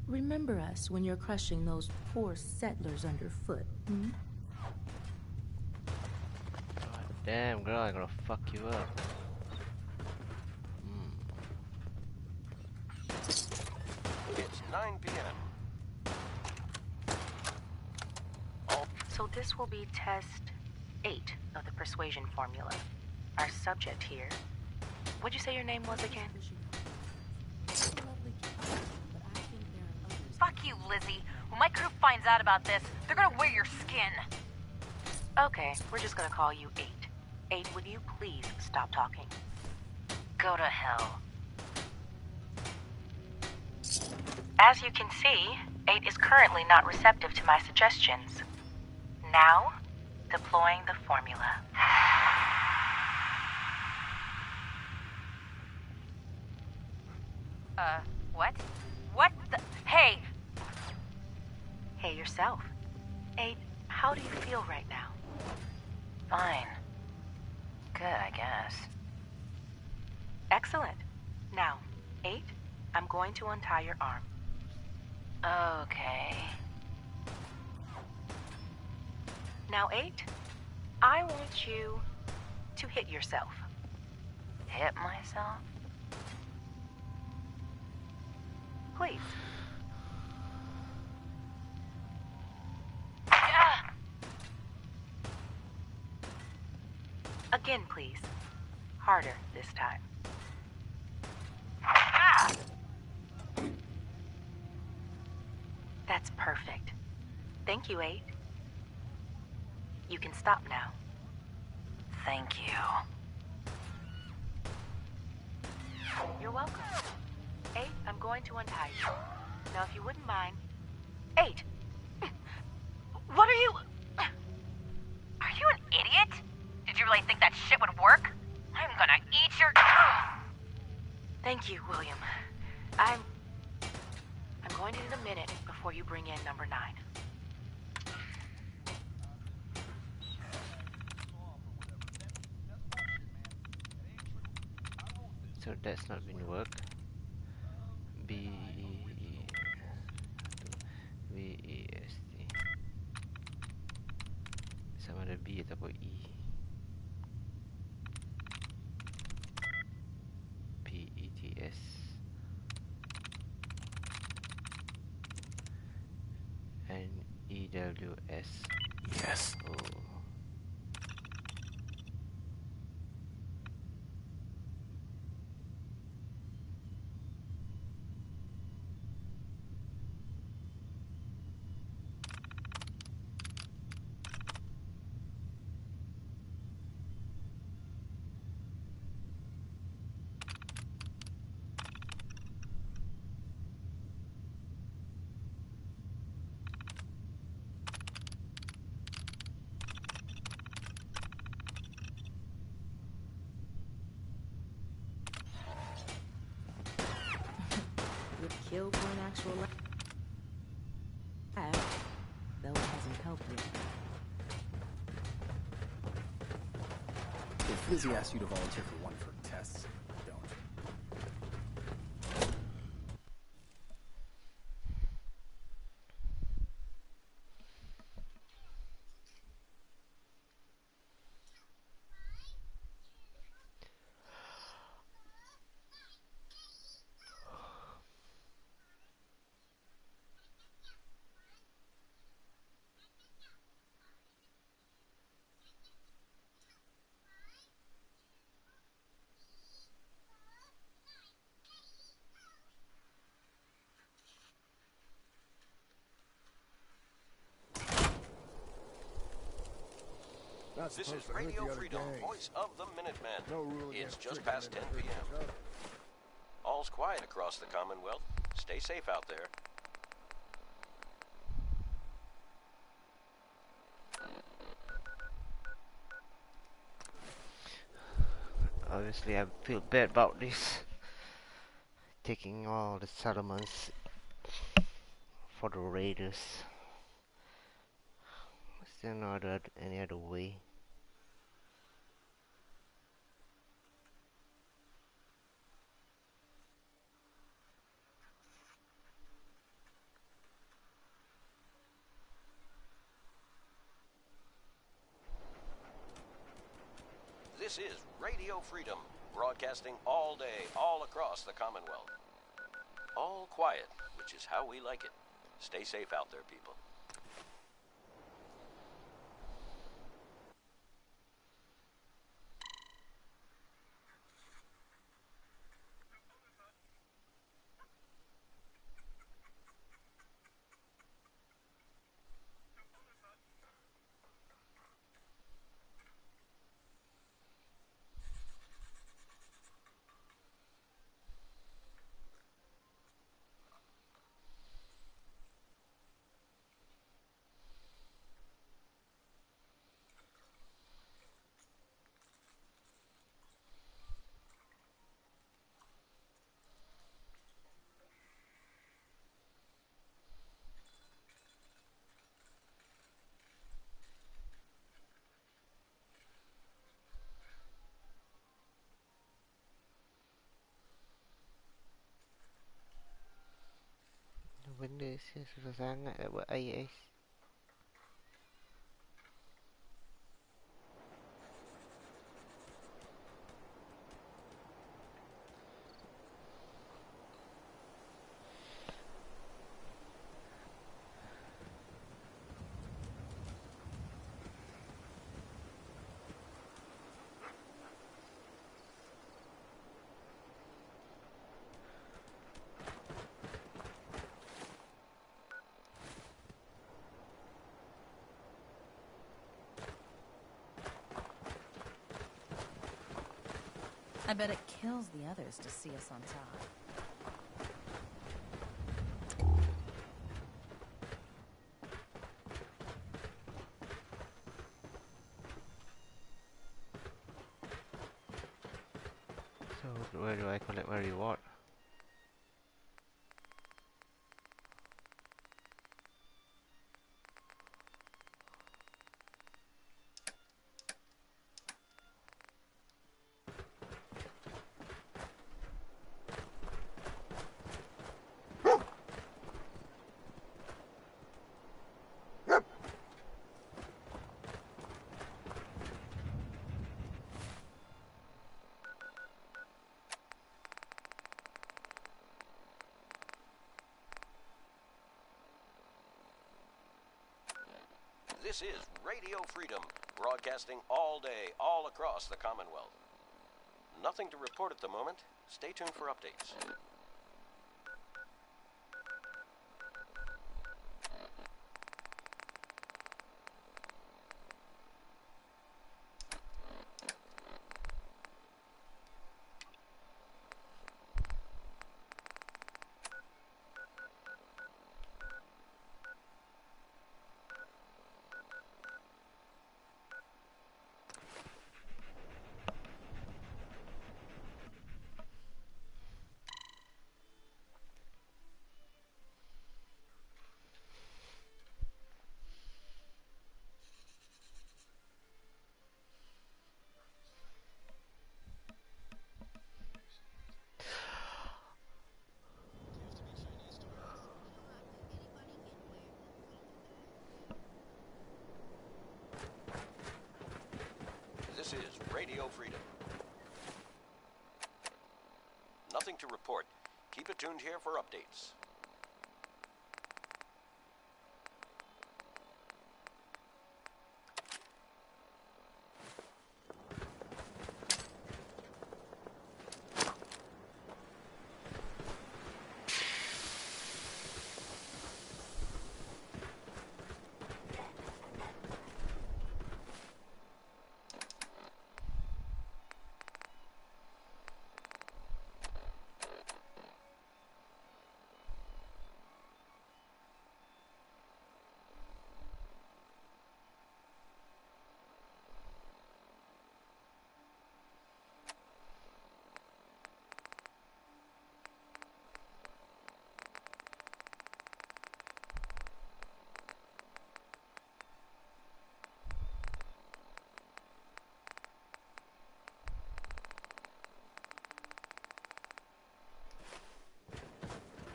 remember us when you're crushing those poor settlers underfoot, hmm? Damn, girl, I'm gonna fuck you up. It's 9 p.m. So this will be test 8 of the persuasion formula. Our subject here... What'd you say your name was again? Fuck you, Lizzie. When my crew finds out about this, they're gonna wear your skin. Okay, we're just gonna call you 8. 8, would you please stop talking? Go to hell. As you can see, 8 is currently not receptive to my suggestions. Now, deploying the formula. What? What the? Hey! Hey yourself. 8, how do you feel right now? Fine. Good, I guess. Excellent. Now, 8, I'm going to untie your arm. Okay. Now, 8, I want you to hit yourself. Hit myself? Please. Again, please. Harder this time. That's perfect. Thank you, 8. You can stop now. Thank you. You're welcome. 8, I'm going to untie you. Now, if you wouldn't mind... 8! What are you... Are you an idiot? Did you really think that shit would work? I'm gonna eat your... Thank you, William. I'm going to need a minute before you bring in number 9. So that's not been work. B E S T. Sama ada B ataupun E. P E T S. N E W S. Yes. Oh. kill for an actual lab, though it hasn't helped yet. If Lizzie asks you to volunteer for one of her tests, don't. This is Radio Freedom, voice of the Minutemen. It's just past 10 p.m. All's quiet across the Commonwealth. Stay safe out there. Obviously, I feel bad about this. Taking all the settlements for the raiders. Is there no any other way? This is Radio Freedom, broadcasting all day, all across the Commonwealth. All quiet, which is how we like it. Stay safe out there, people. Benda saya susah sangat nak buat IS. I bet it kills the others to see us on top. So where do I collect my reward? This is Radio Freedom, broadcasting all day, all across the Commonwealth. Nothing to report at the moment. Stay tuned for updates. Radio Freedom. Nothing to report. Keep it tuned here for updates.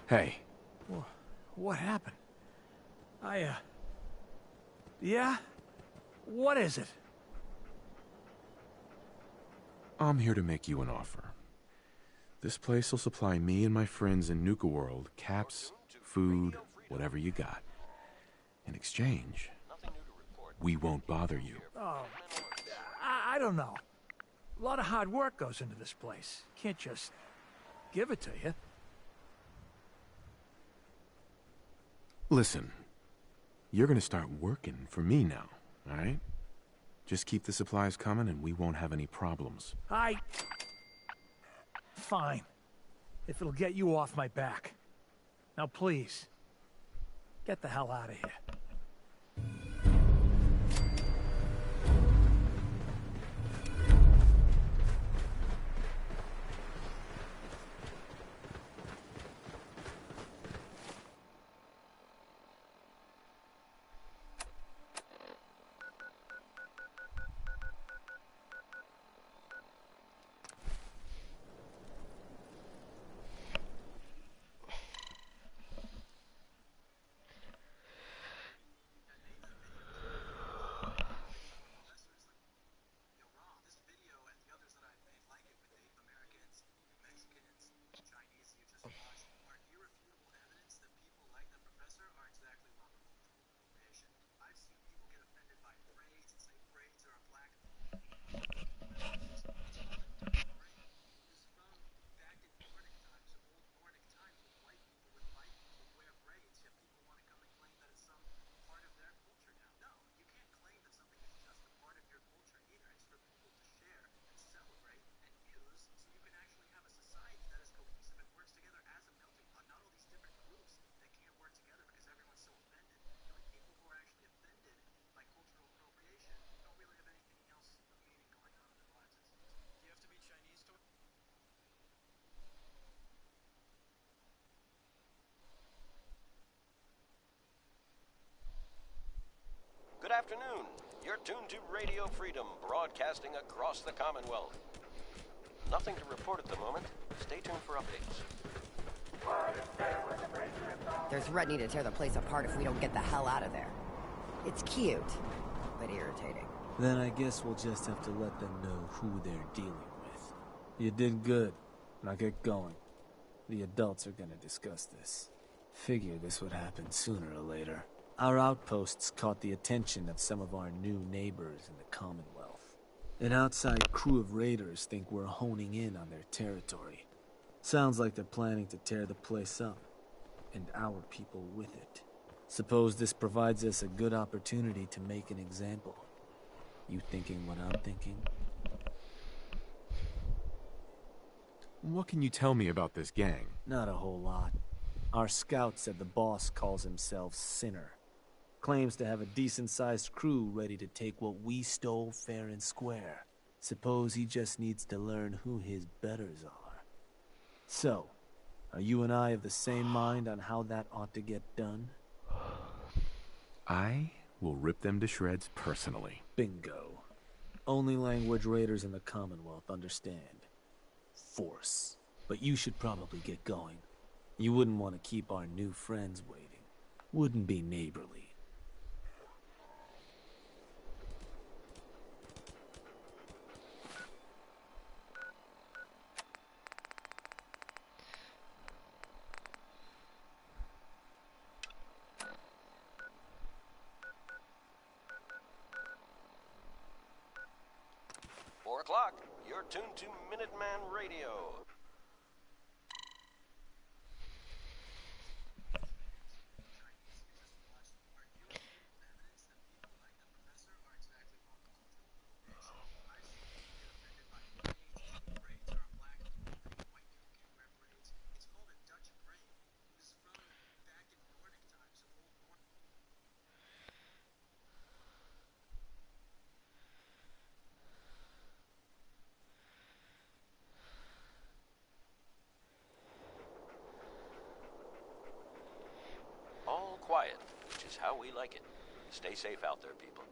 Hey. What happened? Yeah? What is it? I'm here to make you an offer. This place will supply me and my friends in Nuka World caps, food, whatever you got. In exchange, we won't bother you. Oh, I don't know. A lot of hard work goes into this place. Can't just give it to you. Listen, you're gonna start working for me now, all right? Just keep the supplies coming and we won't have any problems. Fine. If it'll get you off my back. Now please, get the hell out of here. Good afternoon. You're tuned to Radio Freedom, broadcasting across the Commonwealth. Nothing to report at the moment. Stay tuned for updates. They're threatening to tear the place apart if we don't get the hell out of there. It's cute, but irritating. Then I guess we'll just have to let them know who they're dealing with. You did good. Now get going. The adults are gonna discuss this. Figure this would happen sooner or later. Our outposts caught the attention of some of our new neighbors in the Commonwealth. An outside crew of raiders think we're honing in on their territory. Sounds like they're planning to tear the place up, and our people with it. Suppose this provides us a good opportunity to make an example. You thinking what I'm thinking? What can you tell me about this gang? Not a whole lot. Our scout said the boss calls himself Sinner. Claims to have a decent-sized crew ready to take what we stole fair and square. Suppose he just needs to learn who his betters are. So, are you and I of the same mind on how that ought to get done? I will rip them to shreds personally. Bingo. Only language raiders in the Commonwealth understand. Force. But you should probably get going. You wouldn't want to keep our new friends waiting. Wouldn't be neighborly. o'clock. You're tuned to Minuteman Radio. All quiet, which is how we like it. Stay safe out there, people.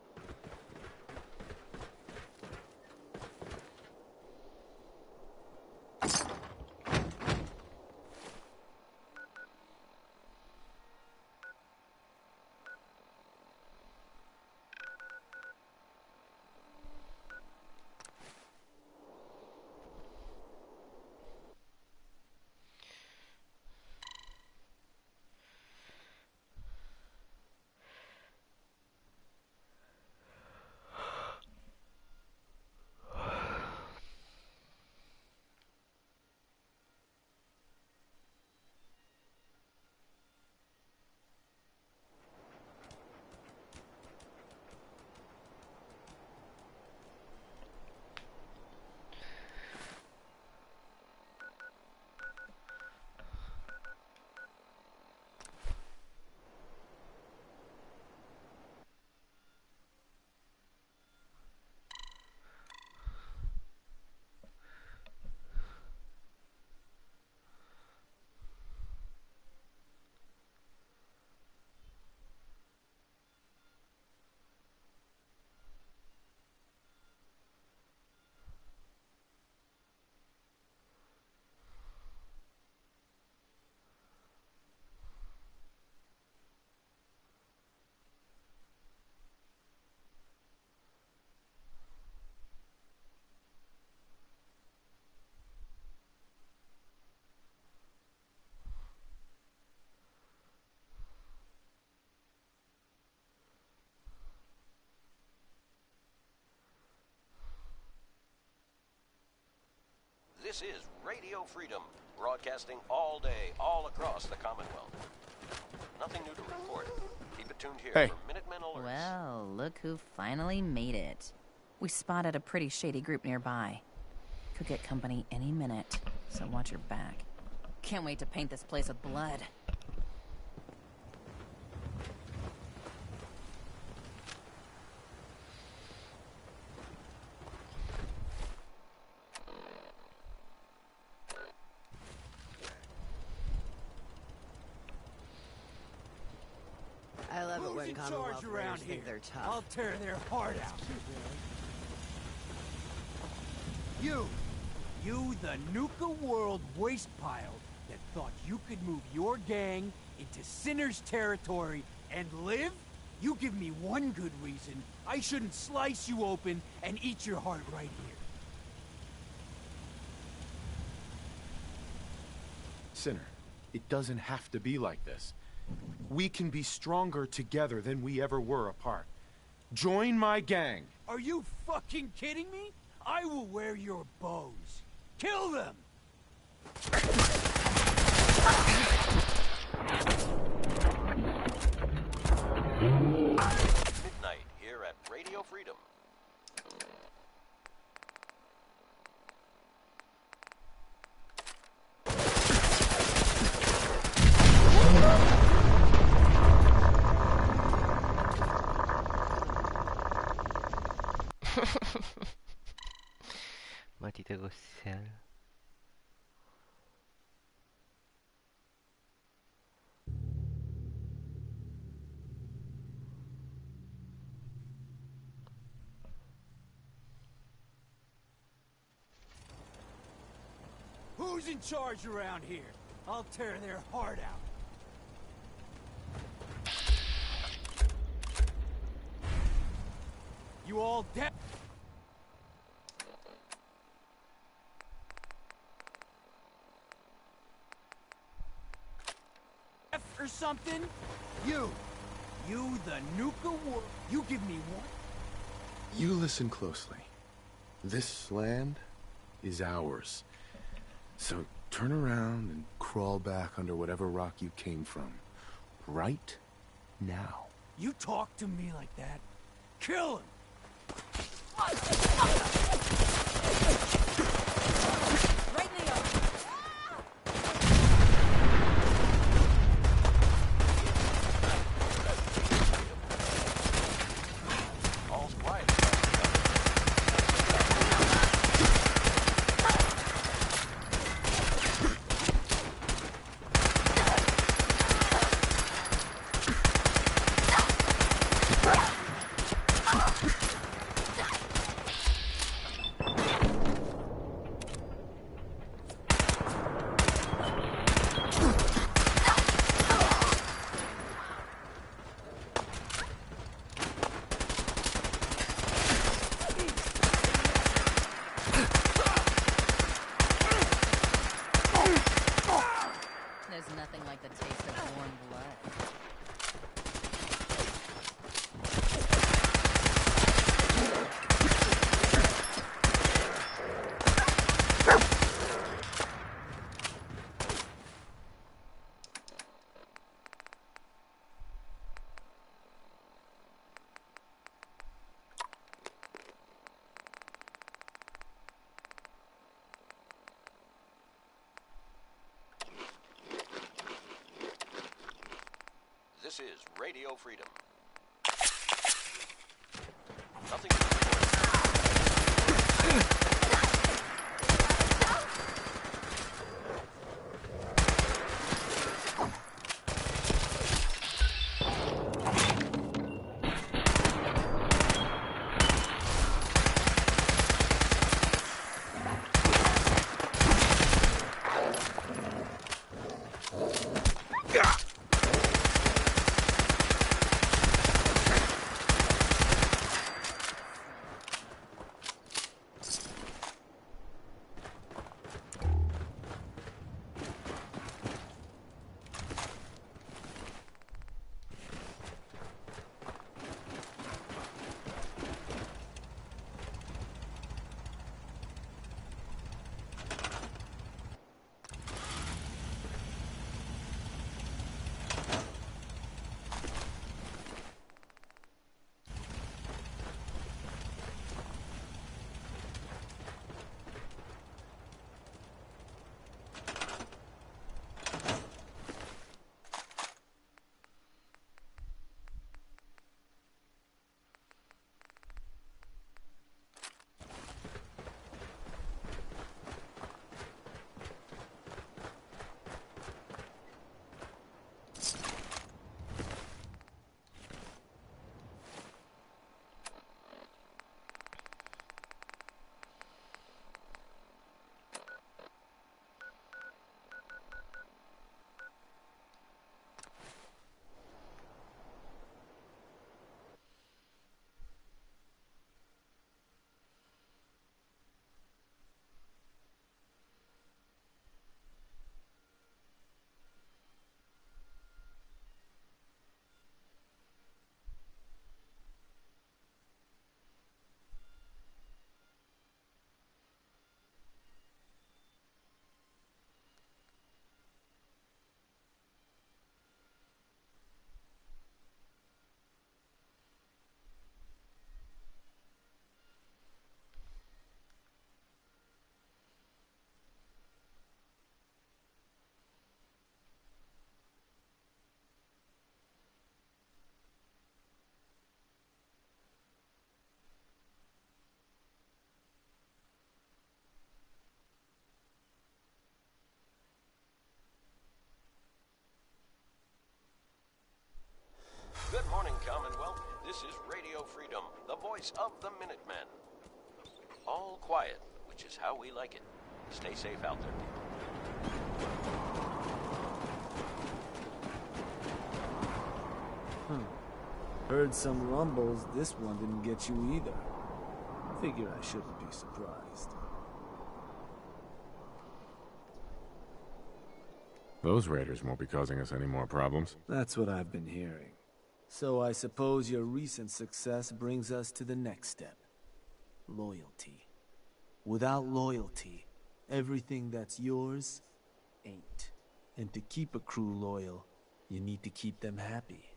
This is Radio Freedom, broadcasting all day, all across the Commonwealth. Nothing new to report. Keep it tuned here for Minutemen alerts. Well, look who finally made it. We spotted a pretty shady group nearby. Could get company any minute, so watch your back. Can't wait to paint this place with blood. I love it when Who's in charge Commonwealth around raiders here? think they're tough. I'll tear their heart out. You the Nuka World waste pile that thought you could move your gang into Sinner's territory and live? You give me one good reason I shouldn't slice you open and eat your heart right here. Sinner, it doesn't have to be like this. We can be stronger together than we ever were apart. Join my gang. Are you fucking kidding me? I will wear your bows. Kill them! Midnight here at Radio Freedom. Mati terus sial. Who's in charge around here? I'll tear their heart out. You all dead? Or something? You the Nuka War. You give me one. You listen closely. This land is ours. So turn around and crawl back under whatever rock you came from. Right now. You talk to me like that? Kill him! Right, Leo! All's quiet. There's nothing like the taste of warm blood. This is Radio Freedom. Nothing to report. Good morning, Commonwealth. This is Radio Freedom, the voice of the Minutemen. All quiet, which is how we like it. Stay safe out there, people. Heard some rumbles, this one didn't get you either. Figure I shouldn't be surprised. Those raiders won't be causing us any more problems. That's what I've been hearing. So I suppose your recent success brings us to the next step. Loyalty. Without loyalty, everything that's yours ain't. And to keep a crew loyal, you need to keep them happy.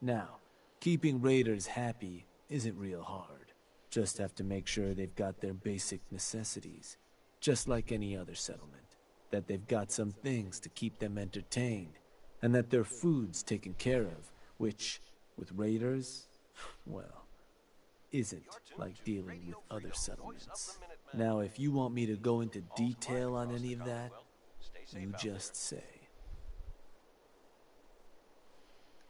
Now, keeping raiders happy isn't real hard. Just have to make sure they've got their basic necessities, just like any other settlement. That they've got some things to keep them entertained, and that their food's taken care of, which, with raiders, well, isn't like dealing with other settlements. Now, if you want me to go into detail on any of that, you just say.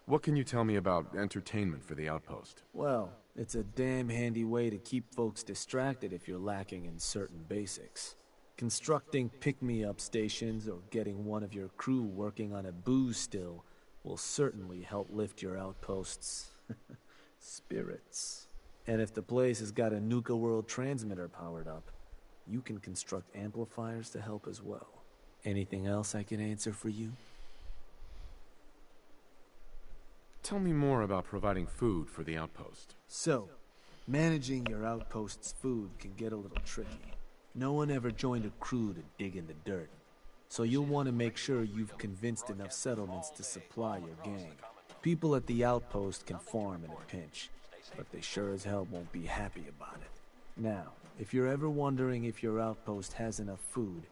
What can you tell me about entertainment for the outpost? Well, it's a damn handy way to keep folks distracted if you're lacking in certain basics. Constructing pick-me-up stations or getting one of your crew working on a booze still will certainly help lift your outpost's spirits. And if the place has got a Nuka World transmitter powered up, you can construct amplifiers to help as well. Anything else I can answer for you? Tell me more about providing food for the outpost. So, managing your outpost's food can get a little tricky. No one ever joined a crew to dig in the dirt, so you'll want to make sure you've convinced enough settlements to supply your gang. People at the outpost can farm in a pinch, but they sure as hell won't be happy about it. Now, if you're ever wondering if your outpost has enough food,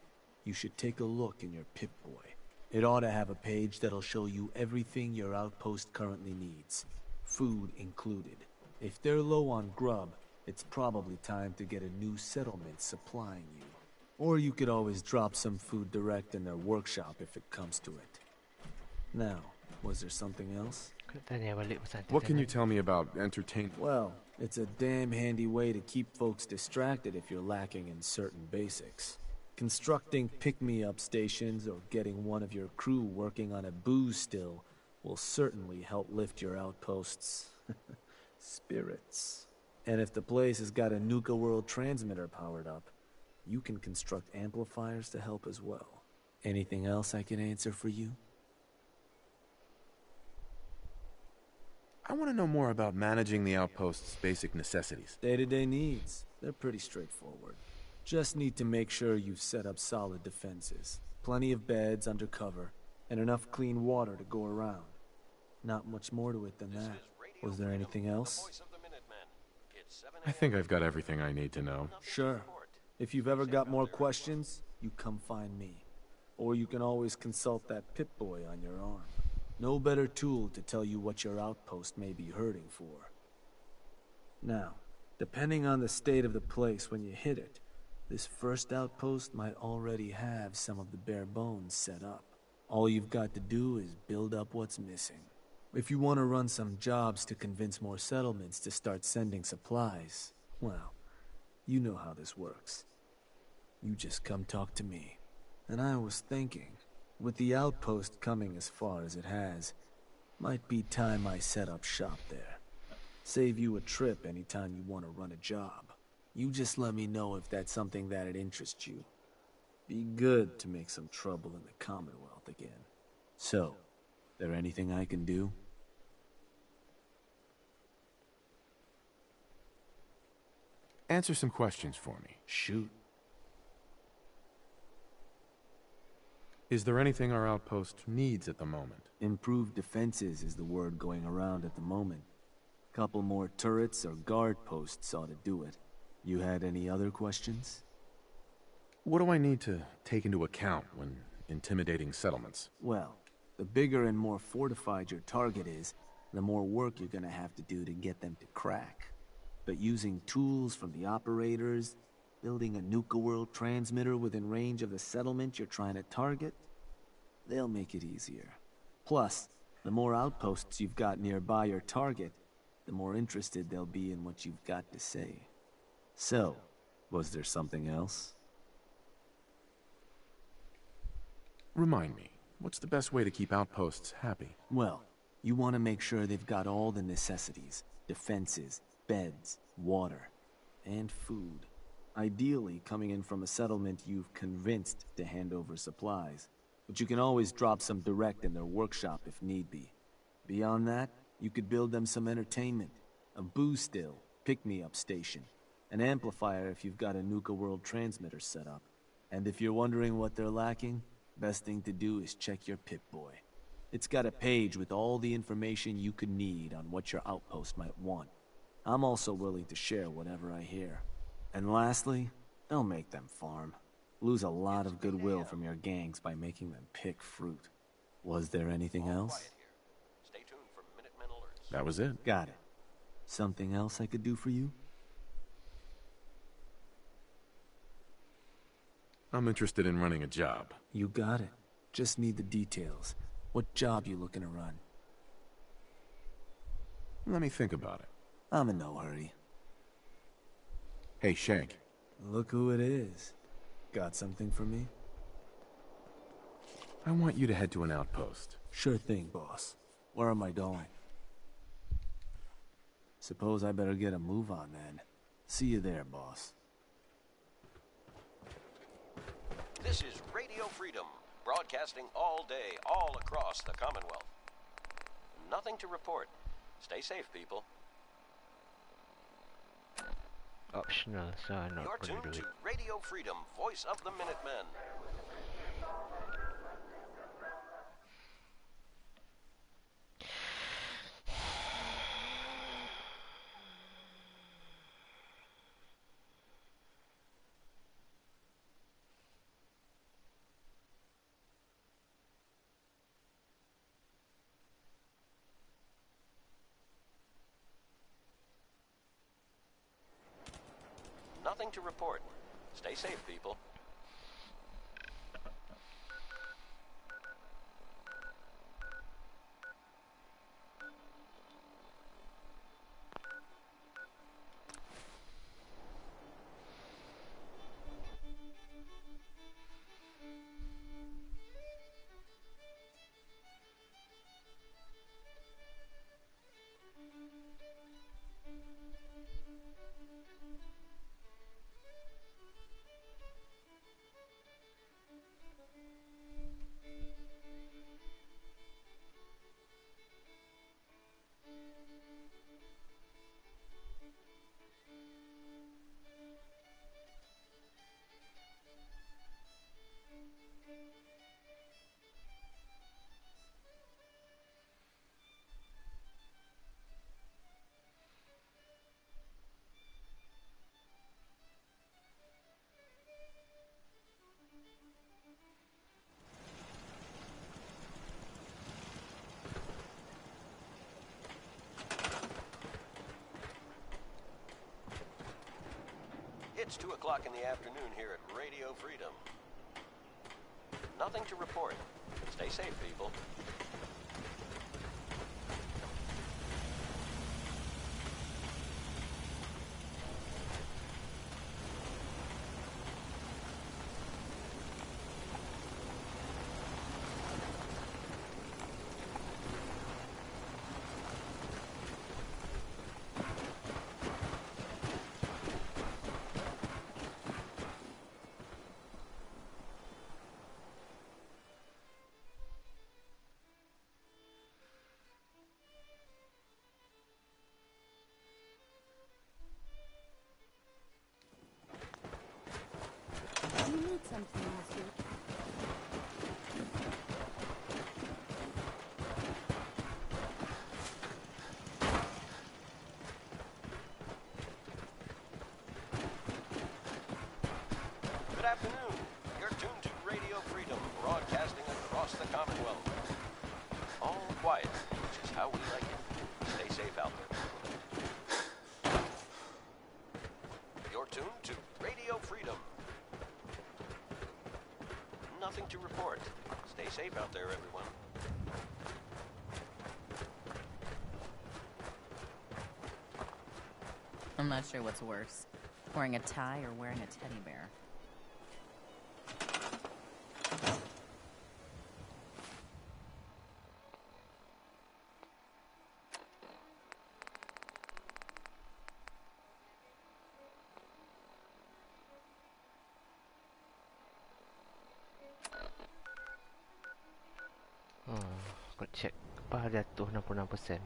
you should take a look in your Pip-Boy. It ought to have a page that'll show you everything your outpost currently needs, food included. If they're low on grub, it's probably time to get a new settlement supplying you. Or you could always drop some food direct in their workshop if it comes to it. Now, was there something else? What can you tell me about entertainment? Well, it's a damn handy way to keep folks distracted if you're lacking in certain basics. Constructing pick-me-up stations or getting one of your crew working on a booze still will certainly help lift your outpost's spirits. And if the place has got a Nuka World transmitter powered up, you can construct amplifiers to help as well. Anything else I can answer for you? I want to know more about managing the outpost's basic necessities. Day-to-day needs. They're pretty straightforward. Just need to make sure you've set up solid defenses. Plenty of beds under cover, and enough clean water to go around. Not much more to it than that. Was there anything else? I think I've got everything I need to know. Sure. If you've ever got more questions, you come find me. Or you can always consult that Pip-Boy on your arm. No better tool to tell you what your outpost may be hurting for. Now, depending on the state of the place when you hit it, this first outpost might already have some of the bare bones set up. All you've got to do is build up what's missing. If you want to run some jobs to convince more settlements to start sending supplies, well, you know how this works. You just come talk to me. And I was thinking, with the outpost coming as far as it has, might be time I set up shop there. Save you a trip anytime you want to run a job. You just let me know if that's something that'd interest you. Be good to make some trouble in the Commonwealth again. So, there anything I can do? Answer some questions for me. Shoot. Is there anything our outpost needs at the moment? Improved defenses is the word going around at the moment. Couple more turrets or guard posts ought to do it. You had any other questions? What do I need to take into account when intimidating settlements? Well, the bigger and more fortified your target is, the more work you're gonna have to do to get them to crack. But using tools from the operators, building a Nuka World transmitter within range of the settlement you're trying to target, they'll make it easier. Plus, the more outposts you've got nearby your target, the more interested they'll be in what you've got to say. So, was there something else? Remind me, what's the best way to keep outposts happy? Well, you want to make sure they've got all the necessities, defenses, beds, water, and food. Ideally, coming in from a settlement you've convinced to hand over supplies. But you can always drop some direct in their workshop if need be. Beyond that, you could build them some entertainment, a booze still, pick-me-up station, An amplifier if you've got a Nuka World transmitter set up. And if you're wondering what they're lacking, best thing to do is check your Pip-Boy. It's got a page with all the information you could need on what your outpost might want. I'm also willing to share whatever I hear. And lastly, don't make them farm. Lose a lot of goodwill from your gangs by making them pick fruit. Was there anything else? Stay tuned for Minutemen alerts. That was it. Got it. Something else I could do for you? I'm interested in running a job. You got it. Just need the details. What job you looking to run? Let me think about it. I'm in no hurry. Hey, Shank. Look who it is. Got something for me? I want you to head to an outpost. Sure thing, boss. Where am I going? Suppose I better get a move on then. See you there, boss. This is Radio Freedom, broadcasting all day, all across the Commonwealth. Nothing to report. Stay safe, people. Optional, so I'm not You're going to tuned do to it. Radio Freedom, voice of the Minutemen. Nothing to report. Stay safe, people. It's 2 o'clock in the afternoon here at Radio Freedom. Nothing to report. Stay safe, people. You need something this week. Good afternoon. You're tuned to Radio Freedom, broadcasting across the Commonwealth. All quiet, which is how we like it. Stay safe out there. You're tuned to Radio Freedom. Nothing to report. Stay safe out there, everyone. I'm not sure what's worse, wearing a tie or wearing a teddy bear. Kau check apa jatuh 66%.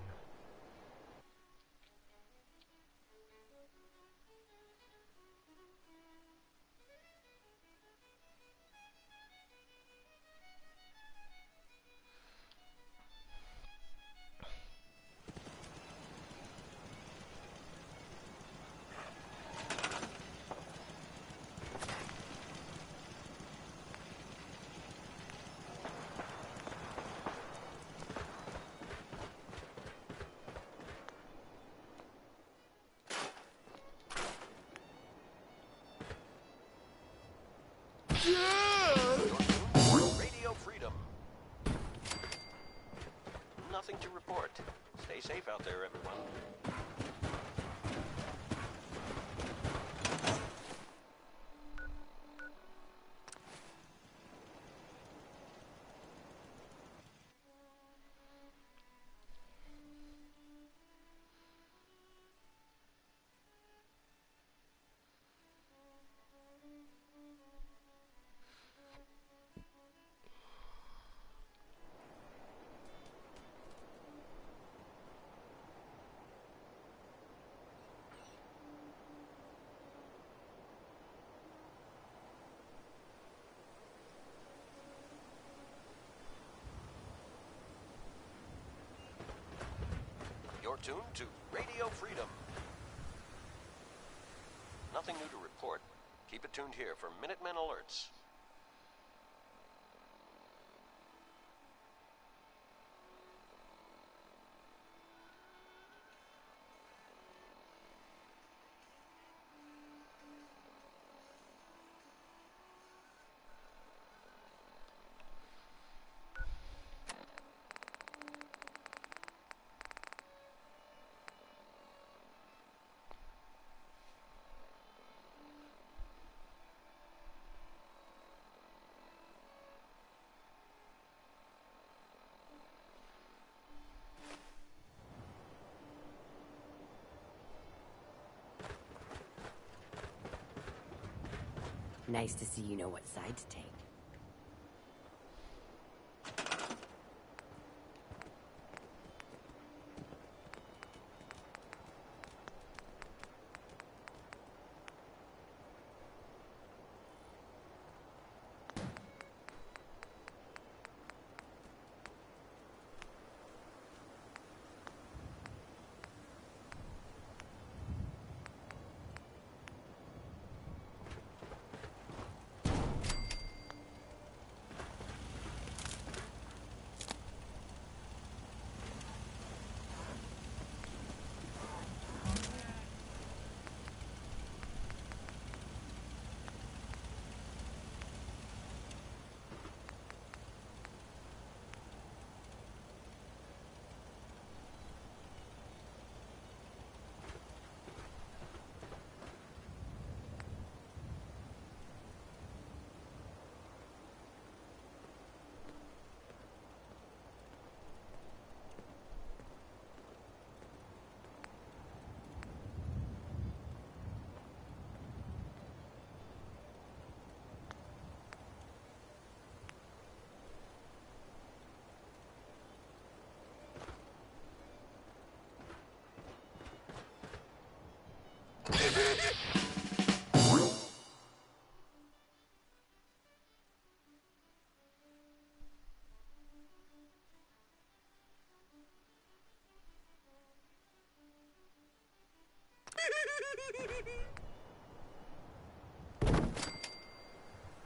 Nothing to report. Stay safe out there, everyone. You're tuned to Radio Freedom. Nothing new to report. Keep it tuned here for Minutemen alerts. Nice to see you know what side to take.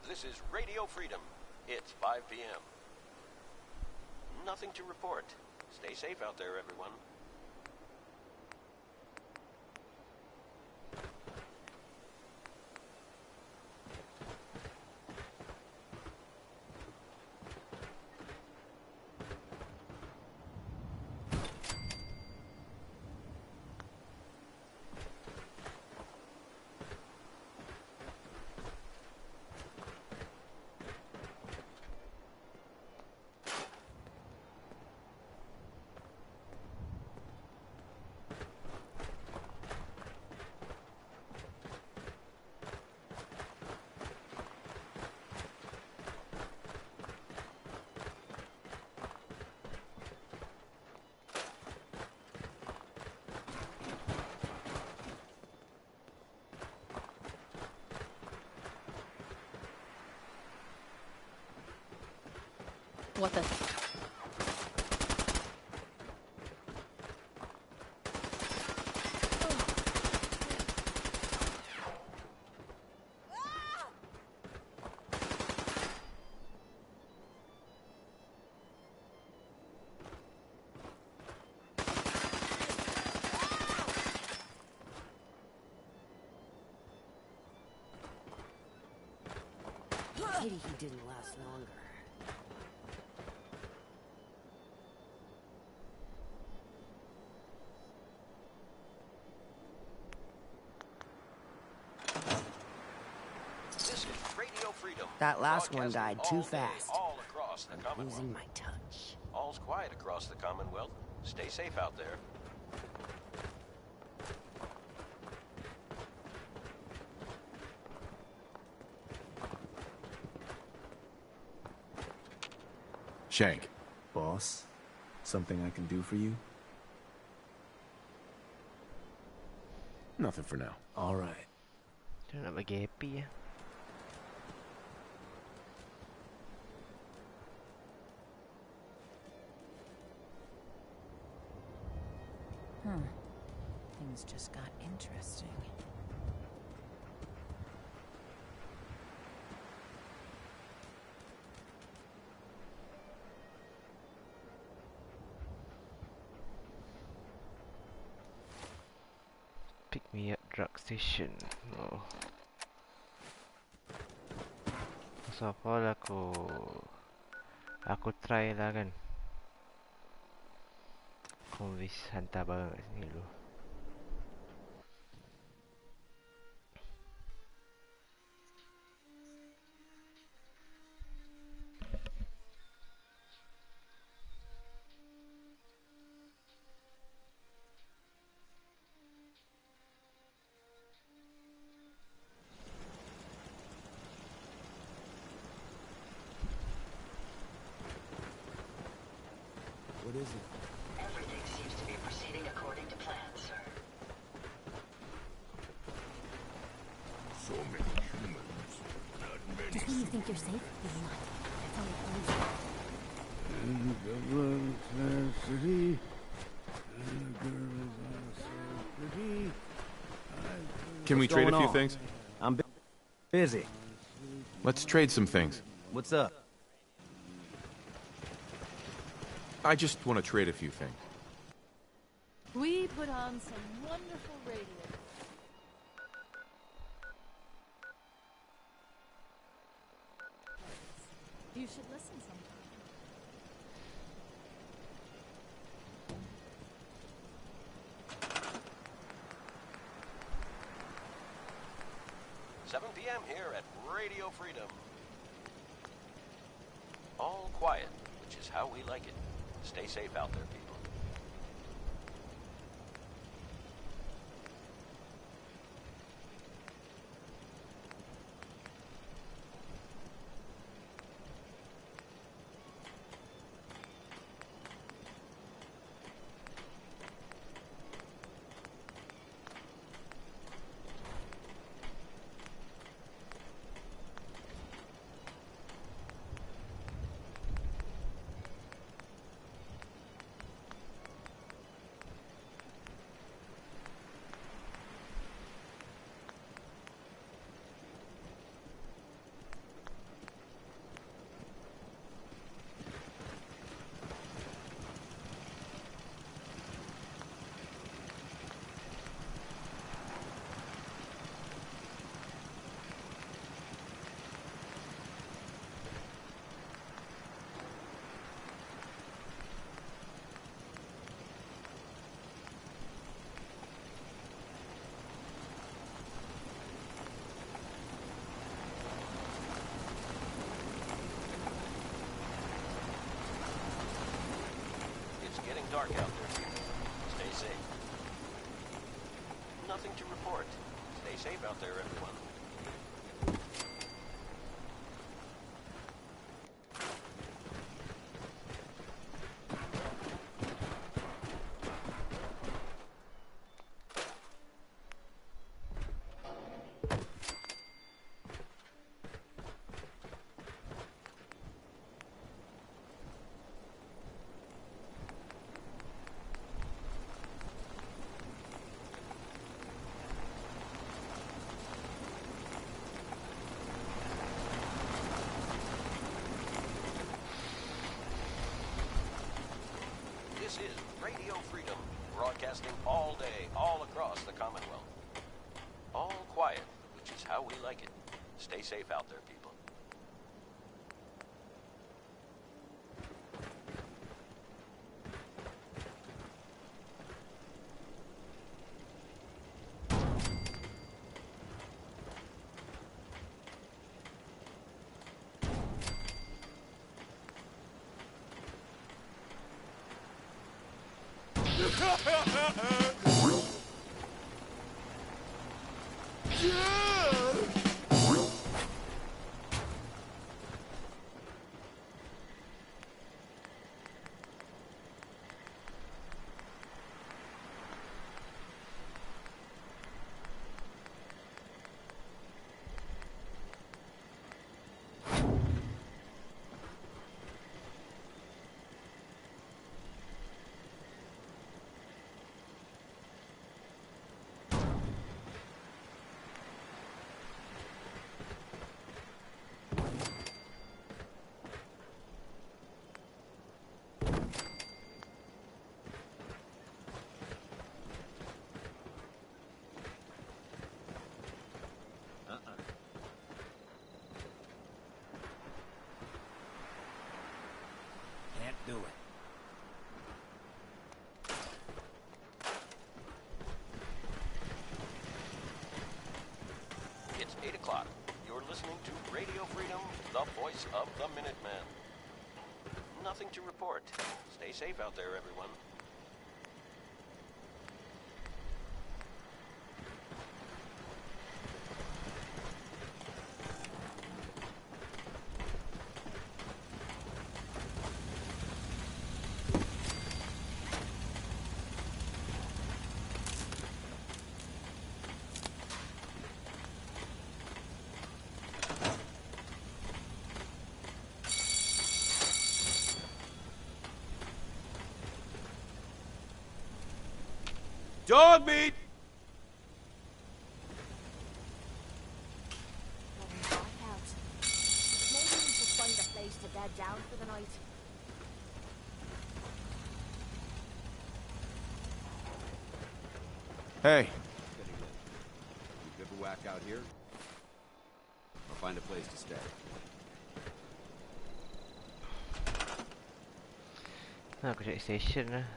This is Radio Freedom. It's 5 p.m. Nothing to report. Stay safe out there, everyone. What the? Pity he didn't last longer. That last one died too All day, fast. all across the I'm Commonwealth. losing my touch. All's quiet across the Commonwealth. Stay safe out there. Shank. Boss, something I can do for you? Nothing for now. All right. Dia nak bagi happy ya. Things just got interesting. Pick me up drug station. Oh. So far aku try lah kan. Convince hantar barang kat sini dulu. What is it? Everything seems to be proceeding according to plan, sir. So many humans, not many. Just when you think you're safe, you're not. That's how it goes. Can we trade a few things? I'm busy. Let's trade some things. What's up? I just want to trade a few things. We put on some wonderful radio. You should listen sometime. Seven p.m. here at Radio Freedom. All quiet, which is how we like it. Stay safe out there, people. Dark out there. Stay safe. Nothing to report. Stay safe out there, everyone. This is Radio Freedom, broadcasting all day, all across the Commonwealth. All quiet, which is how we like it. Stay safe out there, people. Can't do it. It's 8 o'clock. You're listening to Radio Freedom, the voice of the Minuteman. Nothing to report. Stay safe out there, everyone. Dog meat! Maybe we should find a place to bed down for the night. Hey. You bivouac out here? Or find a place to stay? Aku cari station lah.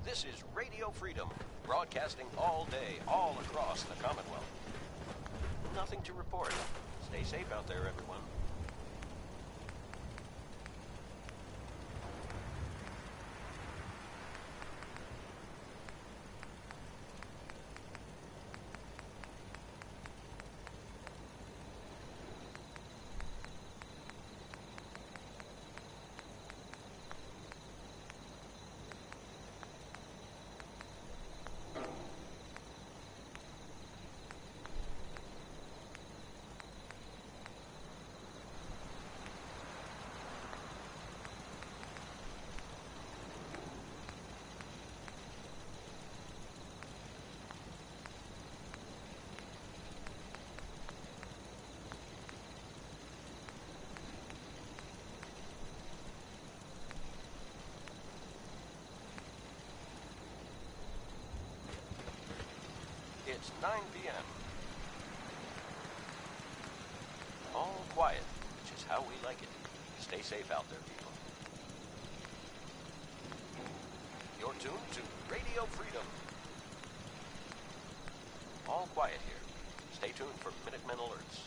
This is Radio Freedom, broadcasting all day, all across the Commonwealth. Nothing to report. Stay safe out there, everyone. It's 9 p.m. All quiet, which is how we like it. Stay safe out there, people. You're tuned to Radio Freedom. All quiet here. Stay tuned for Minutemen alerts.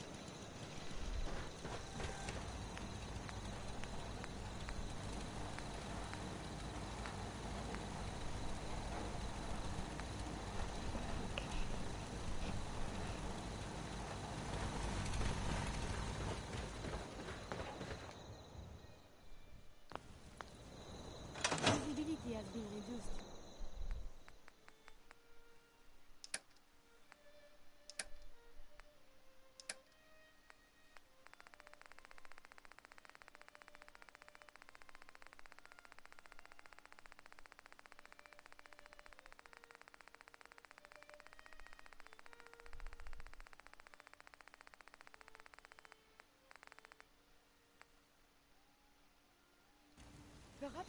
Visibility has been reduced.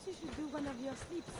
Perhaps you should do one of your sleeps.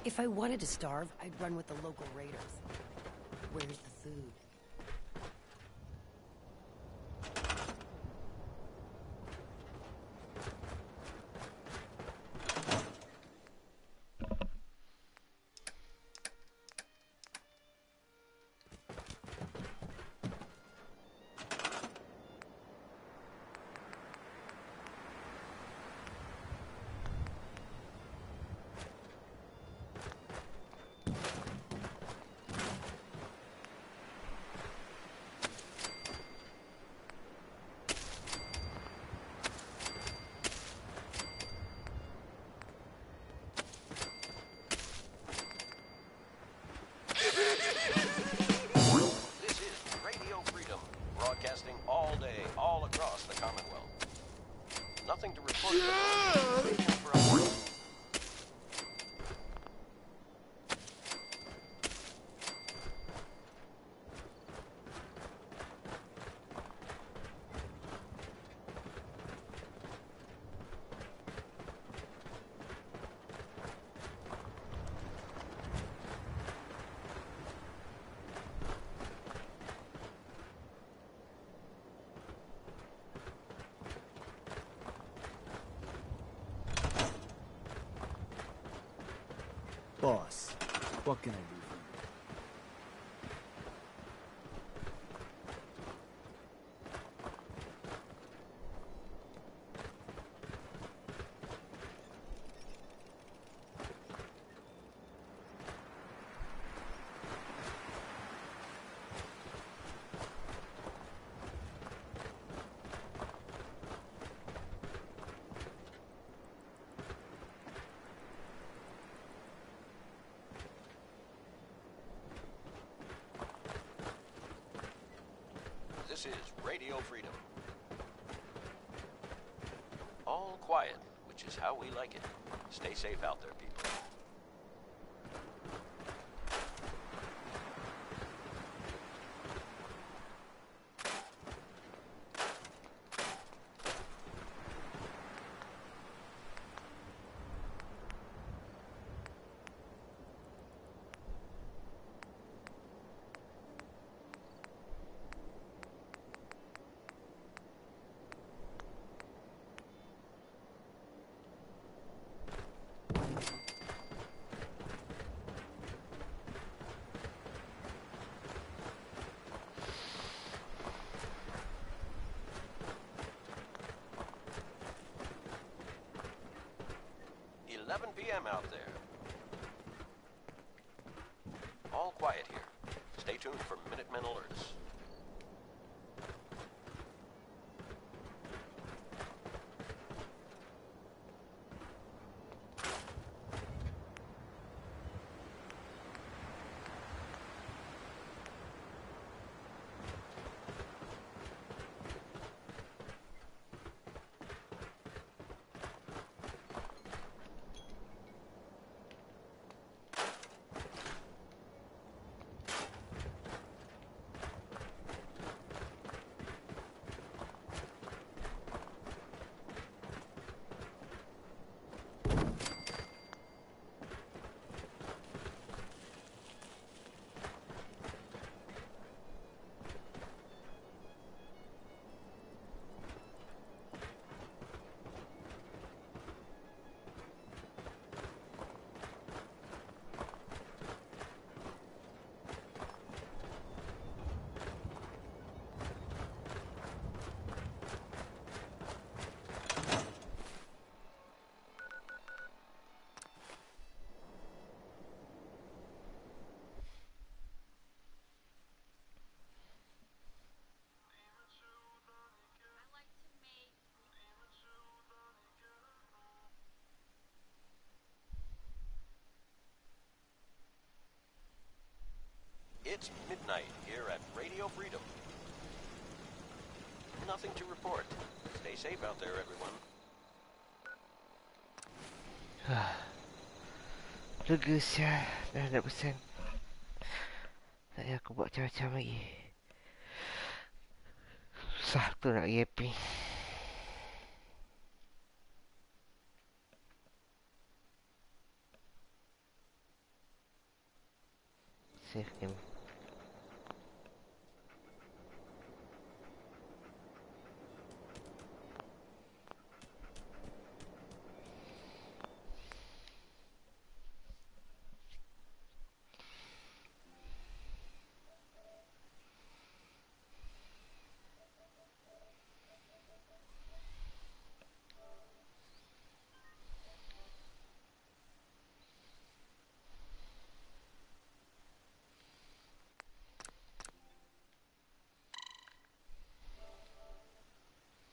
If I wanted to starve, I'd run with the local raiders. Where's the food? This is Radio Freedom, broadcasting all day, all across the Commonwealth. Nothing to report. Waiting for a warning. Boss, what can I do for you? This is Radio Freedom. All quiet, which is how we like it. Stay safe out there, people. PM out there. All quiet here. Stay tuned for Minutemen alerts. It's midnight here at Radio Freedom. Nothing to report. Stay safe out there, everyone. Lega sia. Dah 100%. Tak payah aku buat macam-macam lagi. Susah tu nak happy. Save game.